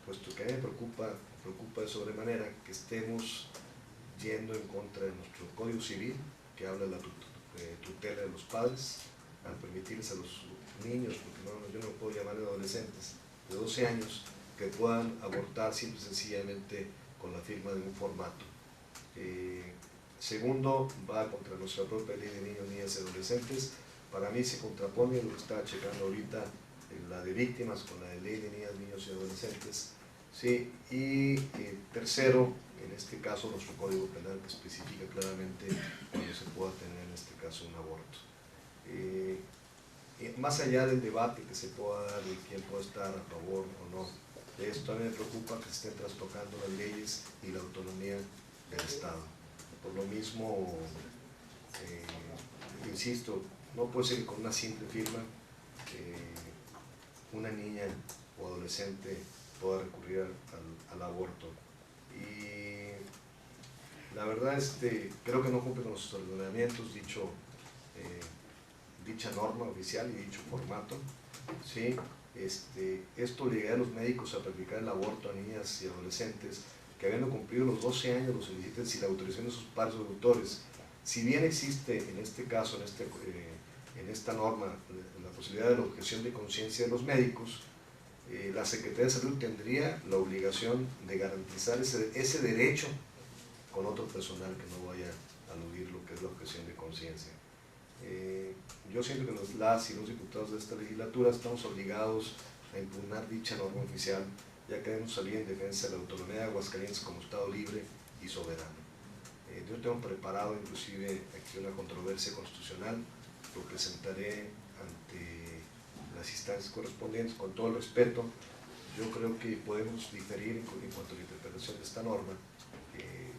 puesto que a mí me preocupa de sobremanera que estemos yendo en contra de nuestro Código Civil, que habla de la tutela de los padres, al permitirles a los niños, porque yo no puedo llamarles adolescentes, de 12 años, que puedan abortar simple y sencillamente con la firma de un formato. Segundo, va contra nuestra propia ley de niños, niñas y adolescentes. Para mí se contrapone lo que estaba checando ahorita, la de víctimas con la de ley de niñas, niños y adolescentes. Sí, y tercero, en este caso nuestro Código Penal, que especifica claramente cuando se pueda tener en este caso un aborto. Más allá del debate que se pueda dar de quién puede estar a favor o no de esto, a mí me preocupa que se estén trastocando las leyes y la autonomía del Estado. Por lo mismo, insisto, no puede ser que con una simple firma una niña o adolescente pueda recurrir al aborto. Y la verdad, creo que no cumple con los ordenamientos dicha norma oficial y dicho formato. ¿Sí? Esto obligaría a los médicos a practicar el aborto a niñas y adolescentes que, habiendo cumplido los 12 años, lo soliciten sin la autorización de sus padres o tutores. Si bien existe en este caso, en esta norma, la posibilidad de la objeción de conciencia de los médicos, la Secretaría de Salud tendría la obligación de garantizar ese derecho con otro personal que no vaya a aludir lo que es la objeción de conciencia. Yo siento que las y los diputados de esta legislatura estamos obligados a impugnar dicha norma oficial, ya que debemos salir en defensa de la autonomía de Aguascalientes como Estado libre y soberano. Yo tengo preparado inclusive aquí una controversia constitucional, lo presentaré ante las instancias correspondientes con todo el respeto. Yo creo que podemos diferir en cuanto a la interpretación de esta norma.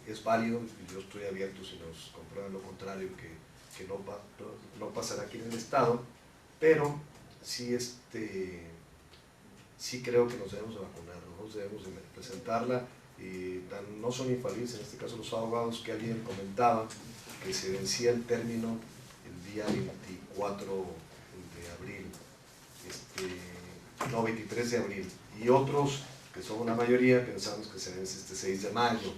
Es válido y yo estoy abierto si nos comprueban lo contrario, que no pasará aquí en el Estado, pero sí, sí creo que nos debemos de vacunar, nos debemos de presentarla. No son infalibles en este caso los abogados, que alguien comentaba que se vencía el término el día 24 de abril, 23 de abril, y otros, que son una mayoría, pensamos que se vence este 6 de mayo,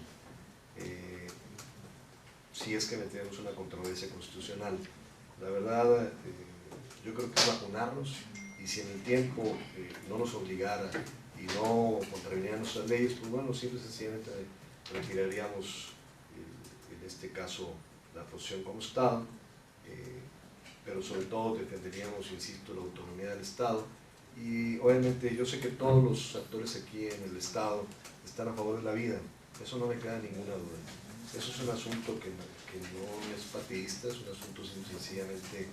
si es que metemos una controversia constitucional. La verdad, yo creo que es vacunarnos, y si en el tiempo no nos obligara y no contraviniera nuestras leyes, pues bueno, simple y sencillamente retiraríamos en este caso la posición como Estado, pero sobre todo defenderíamos, insisto, la autonomía del Estado. Y obviamente yo sé que todos los actores aquí en el Estado están a favor de la vida, eso no me queda ninguna duda. Eso es un asunto que no es partidista, es un asunto sencillamente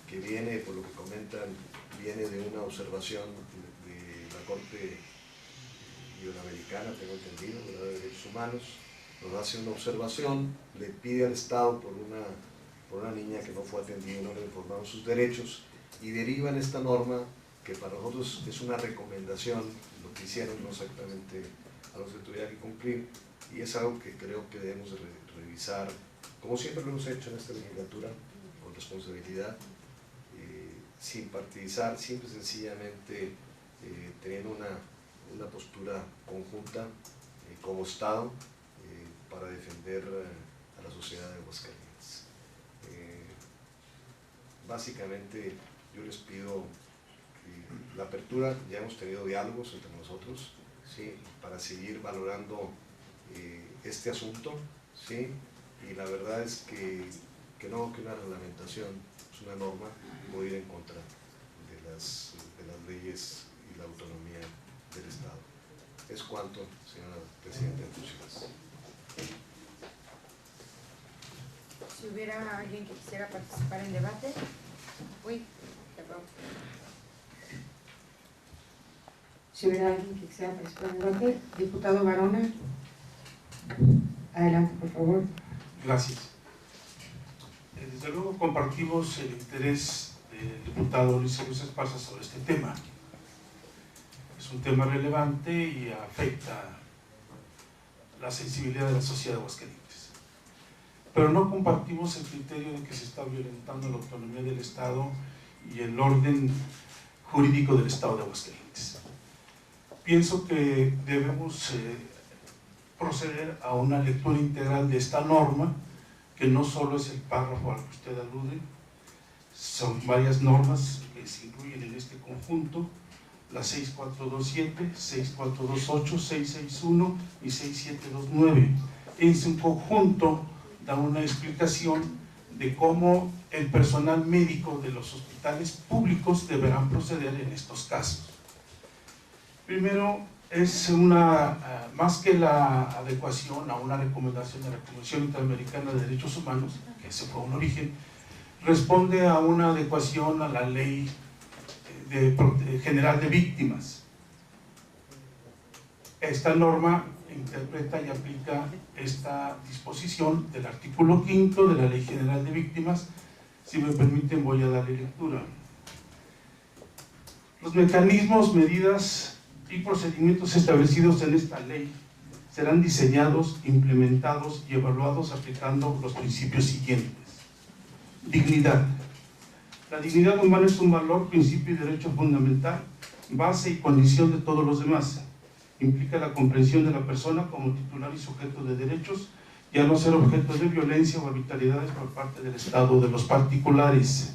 que viene, por lo que comentan, viene de una observación de la Corte Iberoamericana, tengo entendido, de Derechos Humanos. Nos hace una observación, le pide al Estado por una niña que no fue atendida, no le informaron sus derechos, y deriva en esta norma que para nosotros es una recomendación, lo que hicieron, no exactamente a lo que tuviera que cumplir, y es algo que creo que debemos de revisar, como siempre lo hemos hecho en esta legislatura, con responsabilidad, sin partidizar, simple y sencillamente teniendo una postura conjunta como Estado para defender a la sociedad de Aguascalientes. Básicamente yo les pido la apertura, ya hemos tenido diálogos entre nosotros, ¿sí?, para seguir valorando este asunto, ¿sí?, y la verdad es que una reglamentación, es una norma, puede ir en contra de las leyes y la autonomía del Estado. Es cuanto, señora Presidenta. Muchas gracias. Si hubiera alguien que quisiera participar en debate. Uy, perdón. Si hubiera alguien que quisiera participar en debate, diputado Barona. Adelante, por favor. Gracias. Desde luego compartimos el interés del diputado Luis Esparza sobre este tema. Es un tema relevante y afecta la sensibilidad de la sociedad de Aguascalientes. Pero no compartimos el criterio de que se está violentando la autonomía del Estado y el orden jurídico del Estado de Aguascalientes. Pienso que debemos proceder a una lectura integral de esta norma, que no solo es el párrafo al que usted alude, son varias normas que se incluyen en este conjunto, las 6427, 6428, 661 y 6729. En su conjunto da una explicación de cómo el personal médico de los hospitales públicos deberán proceder en estos casos. Primero, es más que la adecuación a una recomendación de la Comisión Interamericana de Derechos Humanos, que ese fue un origen, responde a una adecuación a la Ley General de Víctimas. Esta norma interpreta y aplica esta disposición del artículo 5 de la Ley General de Víctimas. Si me permiten, voy a darle lectura. Los mecanismos, medidas y procedimientos establecidos en esta ley serán diseñados, implementados y evaluados aplicando los principios siguientes. Dignidad. La dignidad humana es un valor, principio y derecho fundamental, base y condición de todos los demás. Implica la comprensión de la persona como titular y sujeto de derechos y a no ser objeto de violencia o arbitrariedades por parte del Estado o de los particulares.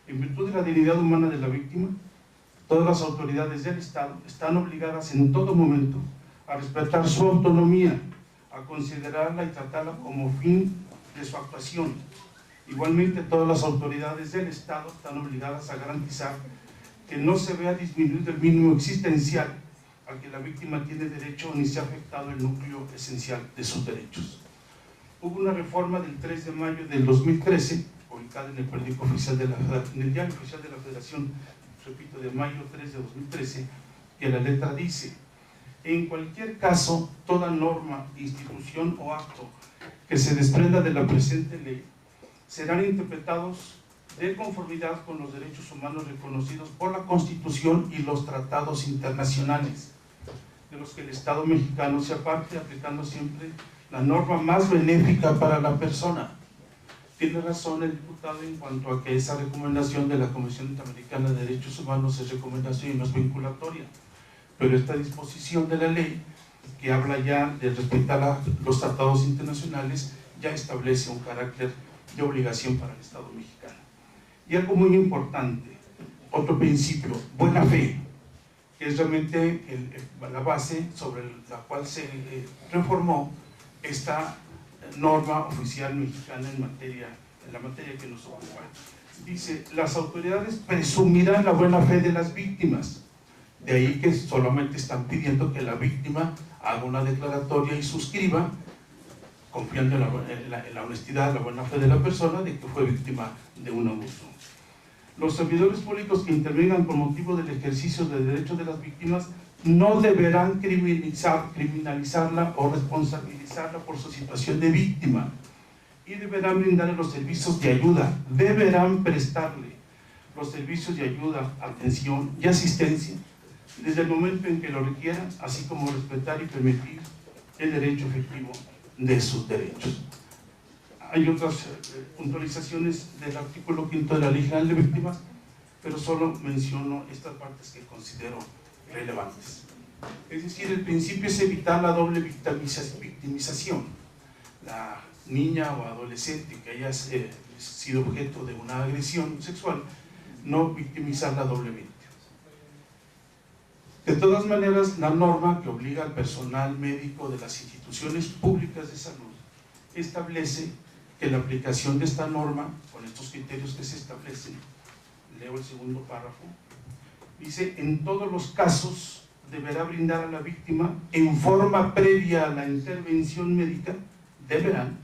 En virtud de la dignidad humana de la víctima, todas las autoridades del Estado están obligadas en todo momento a respetar su autonomía, a considerarla y tratarla como fin de su actuación. Igualmente, todas las autoridades del Estado están obligadas a garantizar que no se vea disminuido el mínimo existencial al que la víctima tiene derecho ni se ha afectado el núcleo esencial de sus derechos. Hubo una reforma del 3 de mayo del 2013, publicada en el periódico oficial de en el Diario Oficial de la Federación, repito, de mayo 3 de 2013, que la letra dice: en cualquier caso, toda norma, institución o acto que se desprenda de la presente ley serán interpretados de conformidad con los derechos humanos reconocidos por la Constitución y los tratados internacionales, de los que el Estado mexicano se aparte, aplicando siempre la norma más benéfica para la persona. Tiene razón el diputado en cuanto a que esa recomendación de la Comisión Interamericana de Derechos Humanos es recomendación y no es vinculatoria, pero esta disposición de la ley, que habla ya de respetar los tratados internacionales, ya establece un carácter de obligación para el Estado mexicano. Y algo muy importante, otro principio, buena fe, que es realmente la base sobre la cual se reformó esta norma oficial mexicana en la materia que nos ocupa. Dice: las autoridades presumirán la buena fe de las víctimas. De ahí que solamente están pidiendo que la víctima haga una declaratoria y suscriba, confiando en la honestidad, la buena fe de la persona, de que fue víctima de un abuso. Los servidores públicos que intervengan con motivo del ejercicio de derechos de las víctimas no deberán criminalizarla o responsabilizarla por su situación de víctima, y deberán brindarle los servicios de ayuda, deberán prestarle los servicios de ayuda, atención y asistencia desde el momento en que lo requieran, así como respetar y permitir el derecho efectivo de sus derechos. Hay otras puntualizaciones del artículo 5 de la Ley General de Víctimas, pero solo menciono estas partes que considero relevantes. Es decir, el principio es evitar la doble victimización. La niña o adolescente que haya sido objeto de una agresión sexual, no victimizarla doblemente. De todas maneras, la norma que obliga al personal médico de las instituciones públicas de salud establece que la aplicación de esta norma, con estos criterios que se establecen, leo el segundo párrafo, dice: en todos los casos deberá brindar a la víctima en forma previa a la intervención médica, deberán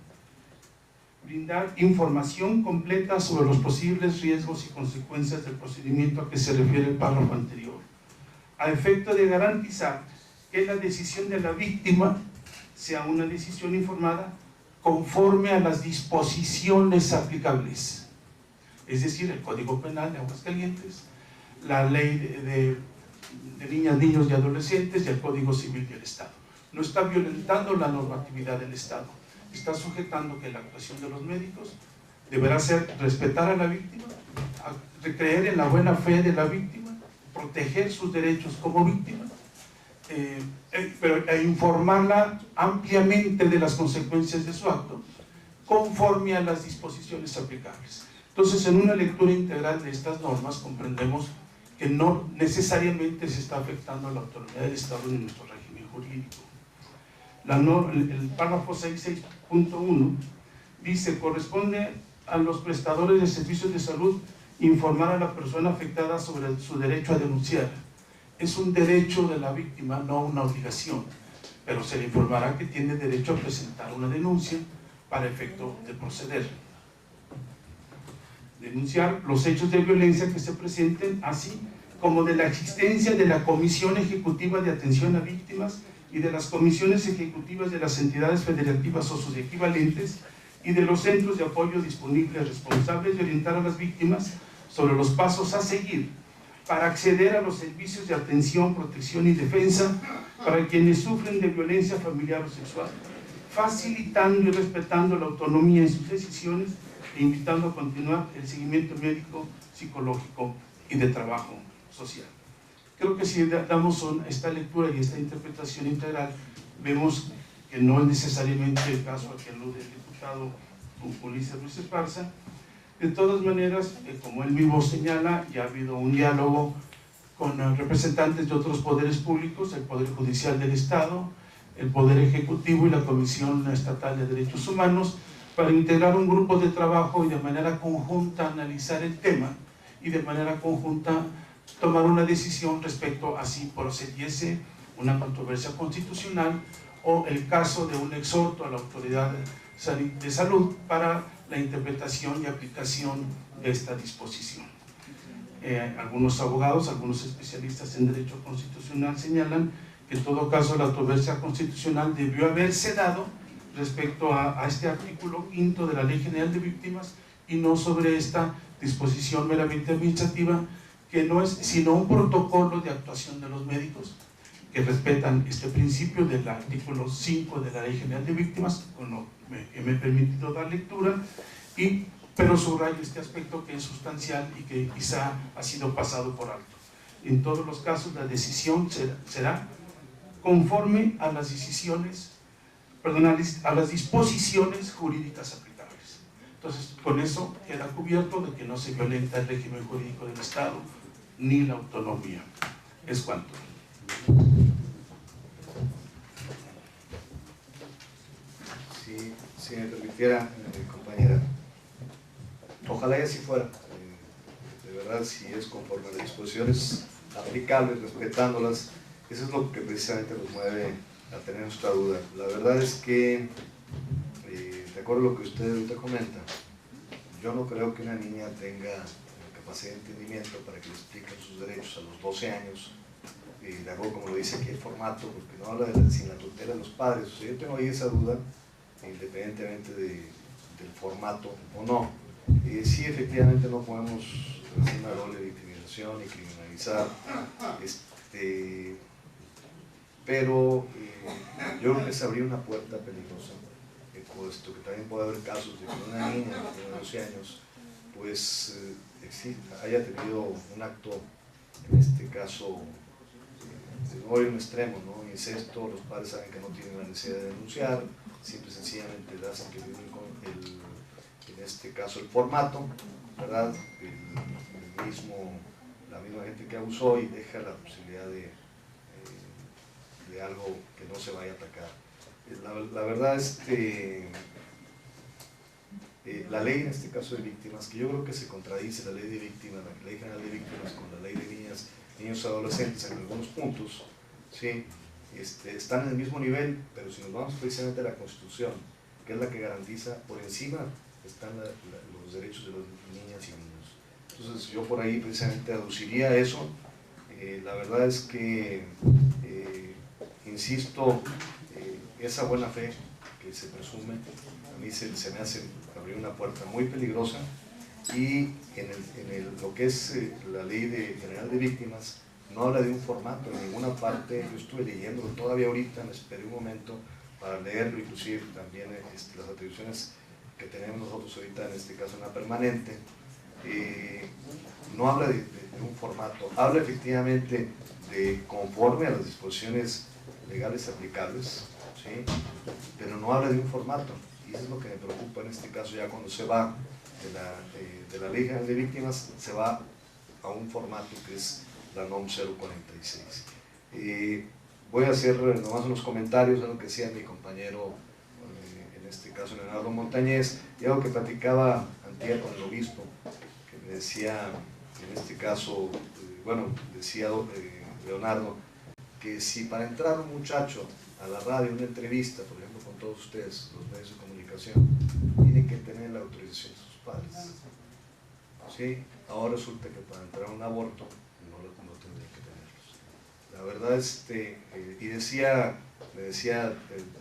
brindar información completa sobre los posibles riesgos y consecuencias del procedimiento a que se refiere el párrafo anterior, a efecto de garantizar que la decisión de la víctima sea una decisión informada conforme a las disposiciones aplicables, es decir, el Código Penal de Aguascalientes, la Ley de Niñas, Niños y Adolescentes y el Código Civil del Estado. No está violentando la normatividad del Estado, está sujetando que la actuación de los médicos deberá ser respetar a la víctima, creer en la buena fe de la víctima, proteger sus derechos como víctima, pero informarla ampliamente de las consecuencias de su acto conforme a las disposiciones aplicables. Entonces, en una lectura integral de estas normas comprendemos que no necesariamente se está afectando a la autonomía del Estado ni nuestro régimen jurídico. El párrafo 6.6.1 dice: corresponde a los prestadores de servicios de salud informar a la persona afectada sobre su derecho a denunciar. Es un derecho de la víctima, no una obligación, pero se le informará que tiene derecho a presentar una denuncia para efecto de proceder. Denunciar los hechos de violencia que se presenten, así como de la existencia de la Comisión Ejecutiva de Atención a Víctimas y de las comisiones ejecutivas de las entidades federativas o sus equivalentes y de los centros de apoyo disponibles responsables de orientar a las víctimas sobre los pasos a seguir para acceder a los servicios de atención, protección y defensa para quienes sufren de violencia familiar o sexual, facilitando y respetando la autonomía en sus decisiones e invitando a continuar el seguimiento médico, psicológico y de trabajo social. Creo que si damos esta lectura y esta interpretación integral, vemos que no es necesariamente el caso al que alude el diputado Ulises Ruiz Esparza. De todas maneras, como él mismo señala, ya ha habido un diálogo con representantes de otros poderes públicos, el Poder Judicial del Estado, el Poder Ejecutivo y la Comisión Estatal de Derechos Humanos, para integrar un grupo de trabajo y de manera conjunta analizar el tema y de manera conjunta tomar una decisión respecto a si procediese una controversia constitucional o el caso de un exhorto a la Autoridad de Salud para la interpretación y aplicación de esta disposición. Algunos abogados, algunos especialistas en derecho constitucional señalan que en todo caso la controversia constitucional debió haberse dado respecto a este artículo 5 de la Ley General de Víctimas y no sobre esta disposición meramente administrativa, que no es sino un protocolo de actuación de los médicos que respetan este principio del artículo 5 de la Ley General de Víctimas, con lo que me he permitido dar lectura, pero subrayo este aspecto que es sustancial y que quizá ha sido pasado por alto. En todos los casos la decisión será conforme a las decisiones, a las disposiciones jurídicas aplicables. Entonces, con eso queda cubierto de que no se violenta el régimen jurídico del Estado ni la autonomía. Es cuanto. Si me permitiera, compañera, ojalá y así fuera. De verdad, si es conforme a las disposiciones aplicables, respetándolas, eso es lo que precisamente nos mueve a tener nuestra duda. La verdad es que, de acuerdo a lo que usted ahorita comenta, yo no creo que una niña tenga capacidad de entendimiento para que le expliquen sus derechos a los 12 años, de acuerdo como lo dice aquí el formato, porque no habla sin la tutela de los padres. O sea, yo tengo ahí esa duda, independientemente del formato o no. Sí, efectivamente no podemos hacer una doble victimización y criminalizar, pero yo creo que se abrió una puerta peligrosa, puesto que también puede haber casos de que una niña de 12 años pues haya tenido un acto, en este caso no hay un extremo, ¿no? Incesto, los padres saben que no tienen la necesidad de denunciar, simple y sencillamente le hacen que viven con en este caso el formato, ¿verdad? La misma gente que abusó y deja la posibilidad de algo que no se vaya a atacar. La verdad es que la ley en este caso de víctimas, que yo creo que se contradice la ley de víctimas, la ley general de víctimas con la ley de niñas, niños y adolescentes en algunos puntos, ¿sí? Están en el mismo nivel, pero si nos vamos precisamente a la Constitución, que es la que garantiza, por encima están los derechos de las niñas y niños. Entonces yo por ahí precisamente aduciría eso. La verdad es que, insisto, esa buena fe que se presume, a mí se me hace abrir una puerta muy peligrosa, y lo que es la Ley General de Víctimas no habla de un formato en ninguna parte. Yo estuve leyéndolo todavía ahorita, me esperé un momento para leerlo, inclusive también las atribuciones que tenemos nosotros ahorita, en este caso en la permanente, no habla de un formato, habla efectivamente de conforme a las disposiciones legales aplicables, ¿sí? Pero no habla de un formato, y eso es lo que me preocupa en este caso. Ya cuando se va de la Ley General de Víctimas, se va a un formato que es la NOM 046. Voy a hacer nomás unos comentarios a lo que decía mi compañero, en este caso Leonardo Montañez, y algo que platicaba antier con el obispo, que me decía, en este caso, decía Leonardo, que si para entrar un muchacho a la radio, una entrevista, por ejemplo, con todos ustedes, los medios de comunicación, tiene que tener la autorización de sus padres. ¿Sí? Ahora resulta que para entrar a un aborto no tendría que tenerlos. La verdad, me decía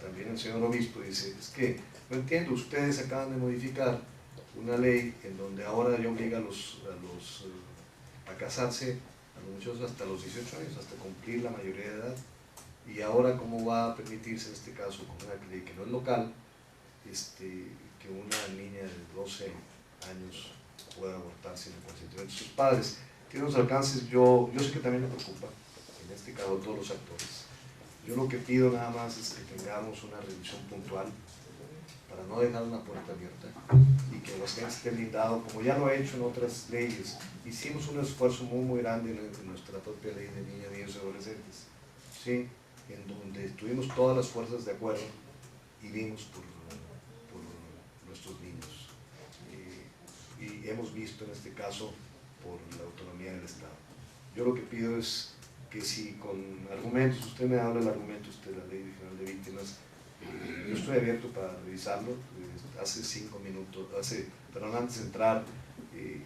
también el señor obispo, dice, es que no entiendo, ustedes acaban de modificar una ley en donde ahora ya obliga a casarse a los muchachos hasta los 18 años, hasta cumplir la mayoría de edad, y ahora cómo va a permitirse en este caso, con una ley que no es local, que una niña de 12 años pueda abortar sin el consentimiento de sus padres. Tiene unos alcances, yo sé que también me preocupa, en este caso, todos los actores. Yo lo que pido nada más es que tengamos una revisión puntual para no dejar una puerta abierta, y que los que esté blindado, como ya lo ha hecho en otras leyes. Hicimos un esfuerzo muy grande en nuestra propia ley de niñas, niños y adolescentes, ¿sí? En donde tuvimos todas las fuerzas de acuerdo y vimos por nuestros niños. Y hemos visto en este caso por la autonomía del Estado. Yo lo que pido es que si con argumentos, usted me habla del argumento de la Ley General de Víctimas, yo estoy abierto para revisarlo. Hace 5 minutos, pero antes de entrar,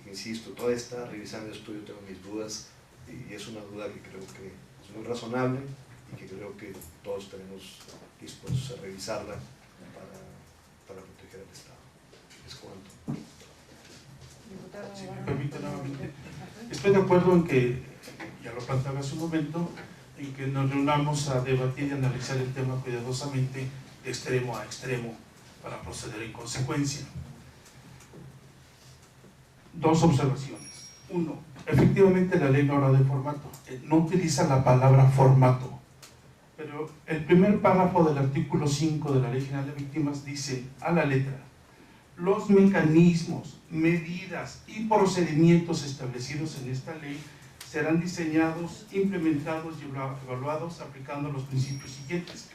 insisto, todavía está revisando esto, yo tengo mis dudas, y es una duda que creo que es muy razonable y que creo que todos estaremos dispuestos a revisarla para proteger al Estado. Es cuanto. Si me permite nuevamente, estoy de acuerdo en que, ya lo planteaba hace un momento, en que nos reunamos a debatir y analizar el tema cuidadosamente, de extremo a extremo, para proceder en consecuencia. 2 observaciones. 1. Efectivamente la ley no habla de formato, no utiliza la palabra formato, pero el primer párrafo del artículo 5 de la Ley General de Víctimas dice, a la letra, los mecanismos, medidas y procedimientos establecidos en esta ley serán diseñados, implementados y evaluados aplicando los principios siguientes.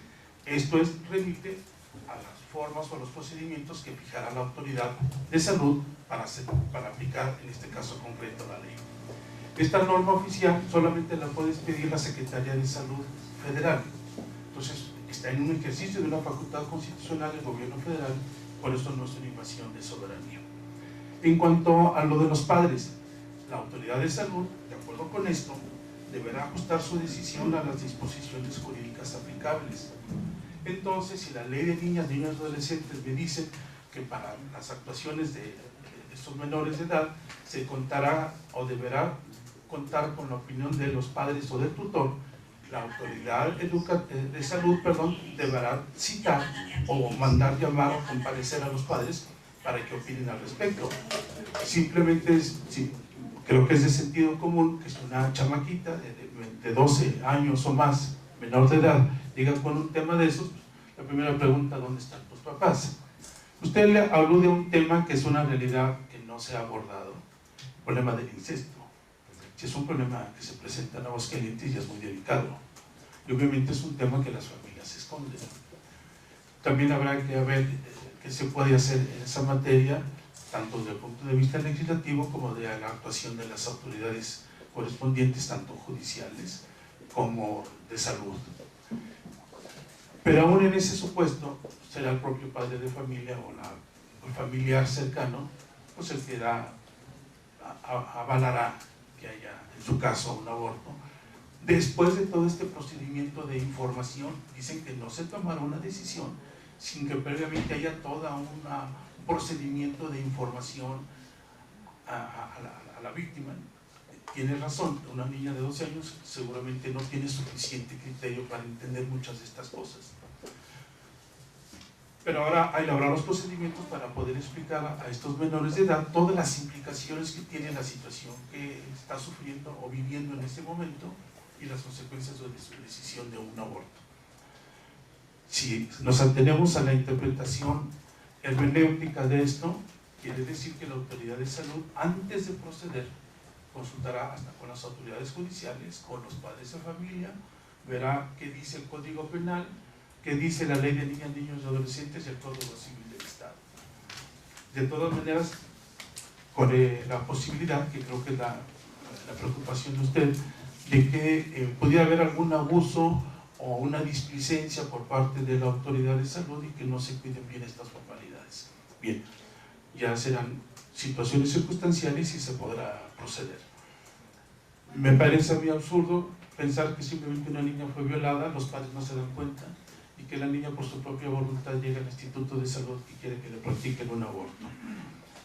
Esto es, remite a las formas o los procedimientos que fijará la autoridad de salud para aplicar en este caso concreto la ley. Esta norma oficial solamente la puede expedir la Secretaría de Salud Federal. Entonces, está en un ejercicio de una facultad constitucional del gobierno federal, por eso no es una invasión de soberanía. En cuanto a lo de los padres, la autoridad de salud, de acuerdo con esto, deberá ajustar su decisión a las disposiciones jurídicas aplicables. Entonces, si la ley de niñas, niños y adolescentes me dice que para las actuaciones de estos menores de edad se contará o deberá contar con la opinión de los padres o del tutor, la autoridad de salud deberá citar o mandar llamar o comparecer a los padres para que opinen al respecto. Simplemente creo que es de sentido común que si una chamaquita de 12 años o más, menor de edad, llega con un tema de esos, la primera pregunta, ¿dónde están tus papás? Usted le alude a un tema que es una realidad que no se ha abordado, el problema del incesto. Si es un problema que se presenta en Aguascalientes y es muy delicado, y obviamente es un tema que las familias esconden. También habrá que ver qué se puede hacer en esa materia, tanto desde el punto de vista legislativo como de la actuación de las autoridades correspondientes, tanto judiciales como de salud. Pero aún en ese supuesto, será el propio padre de familia o el familiar cercano, pues el que avalará que haya, en su caso, un aborto. Después de todo este procedimiento de información, dicen que no se tomará una decisión sin que previamente haya todo un procedimiento de información a la víctima. Tiene razón, una niña de 12 años seguramente no tiene suficiente criterio para entender muchas de estas cosas. Pero ahora habrá los procedimientos para poder explicar a estos menores de edad todas las implicaciones que tiene la situación que está sufriendo o viviendo en este momento y las consecuencias de su decisión de un aborto. Si nos atenemos a la interpretación hermenéutica de esto, quiere decir que la autoridad de salud, antes de proceder, consultará hasta con las autoridades judiciales, con los padres de familia, verá qué dice el Código Penal, qué dice la Ley de Niñas, Niños y Adolescentes y el Código Civil del Estado. De todas maneras, con la posibilidad, que creo que es la preocupación de usted, de que pudiera haber algún abuso o una displicencia por parte de la autoridad de salud y que no se cuiden bien estas formalidades. Bien, ya serán situaciones circunstanciales y se podrá proceder. Me parece muy absurdo pensar que simplemente una niña fue violada, los padres no se dan cuenta, y que la niña por su propia voluntad llega al Instituto de Salud y quiere que le practiquen un aborto.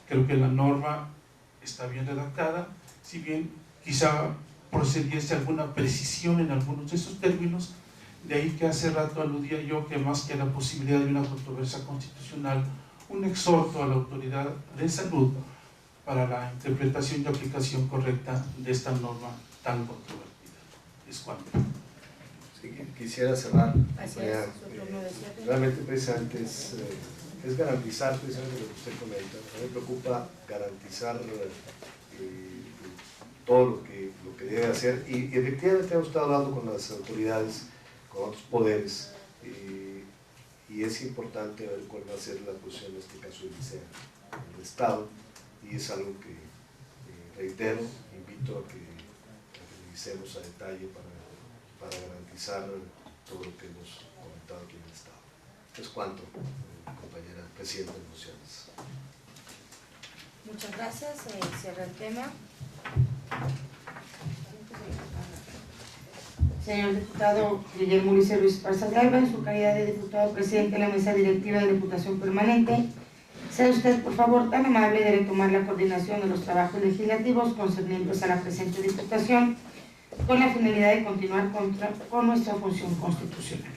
Creo que la norma está bien redactada, si bien quizá procediese alguna precisión en algunos de esos términos, de ahí que hace rato aludía yo que más que a la posibilidad de una controversia constitucional, un exhorto a la autoridad de salud para la interpretación y aplicación correcta de esta norma tan controvertida. Es cuanto. Sí, quisiera cerrar. Realmente precisamente es garantizar precisamente lo que usted comenta. A mí me preocupa garantizar todo lo que debe hacer y efectivamente hemos estado hablando con las autoridades, con otros poderes y es importante ver cuál va a ser la posición en este caso del Estado y es algo que reitero, invito a que revisemos a detalle para garantizar todo lo que hemos comentado aquí en el Estado. Es cuanto, compañera presidenta de mociones. Muchas gracias. Cierra el tema. Señor diputado Guillermo Ulises Ruiz Esparza Galva, en su calidad de diputado presidente de la mesa directiva de Diputación Permanente, sea usted por favor tan amable de retomar la coordinación de los trabajos legislativos concernientes a la presente diputación con la finalidad de continuar con nuestra función constitucional.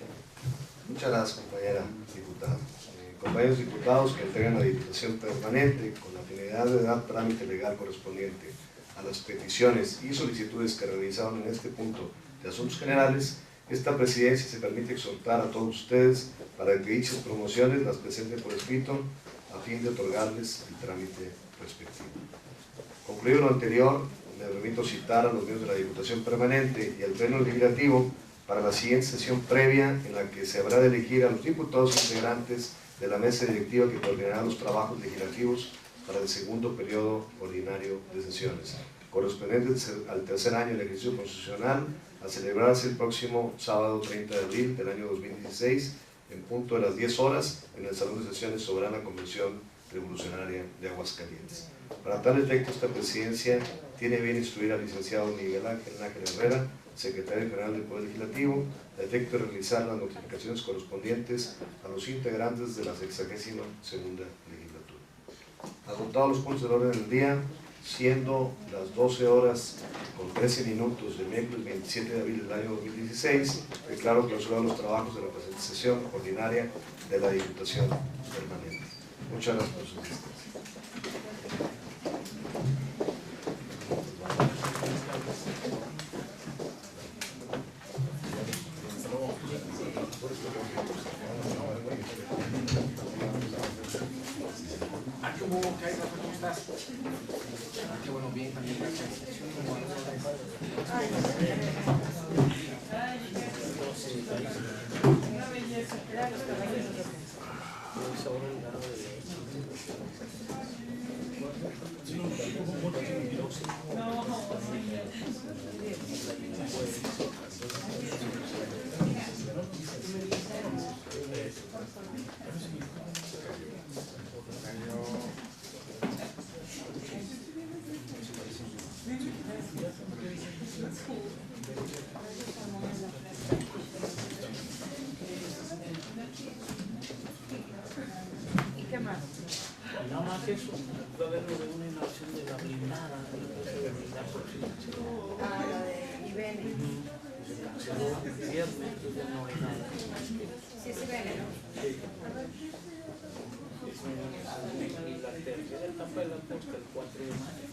Muchas gracias, compañera diputada. Compañeros diputados que integran la Diputación Permanente con la finalidad de dar trámite legal correspondiente a las peticiones y solicitudes que realizaron en este punto de Asuntos Generales, esta presidencia se permite exhortar a todos ustedes para que dichas promociones las presenten por escrito a fin de otorgarles el trámite respectivo. Concluido lo anterior, me permito citar a los miembros de la Diputación Permanente y al Pleno Legislativo para la siguiente sesión previa en la que se habrá de elegir a los diputados integrantes de la mesa directiva que coordinará los trabajos legislativos para el segundo periodo ordinario de sesiones, correspondientes al tercer año del ejercicio constitucional, a celebrarse el próximo sábado 30 de abril del año 2016, en punto de las 10 horas, en el Salón de Sesiones Soberana Convención Revolucionaria de Aguascalientes. Para tal efecto, esta presidencia tiene bien instruir al licenciado Miguel Ángel Herrera, secretario general del Poder Legislativo, a efecto de realizar las notificaciones correspondientes a los integrantes de la 62ª legislatura. Agotados los puntos del orden del día, siendo las 12 horas con 13 minutos del miércoles 27 de abril del año 2016, declaro clausurados los trabajos de la presente sesión ordinaria de la Diputación Permanente. Muchas gracias por su asistencia. ¿Qué hay, Rafa? ¿Cómo estás? Qué bueno, bien, también, gracias. Y nada más eso, va a haber lo de una innovación de la blindada, de la empresa de blindar por si se canceló. Ah, la de IBM. Se canceló el viernes, entonces ya no hay nada. Sí, sí, IBM, ¿no? Sí. Y la tercera etapa de la costa el 4 de mayo.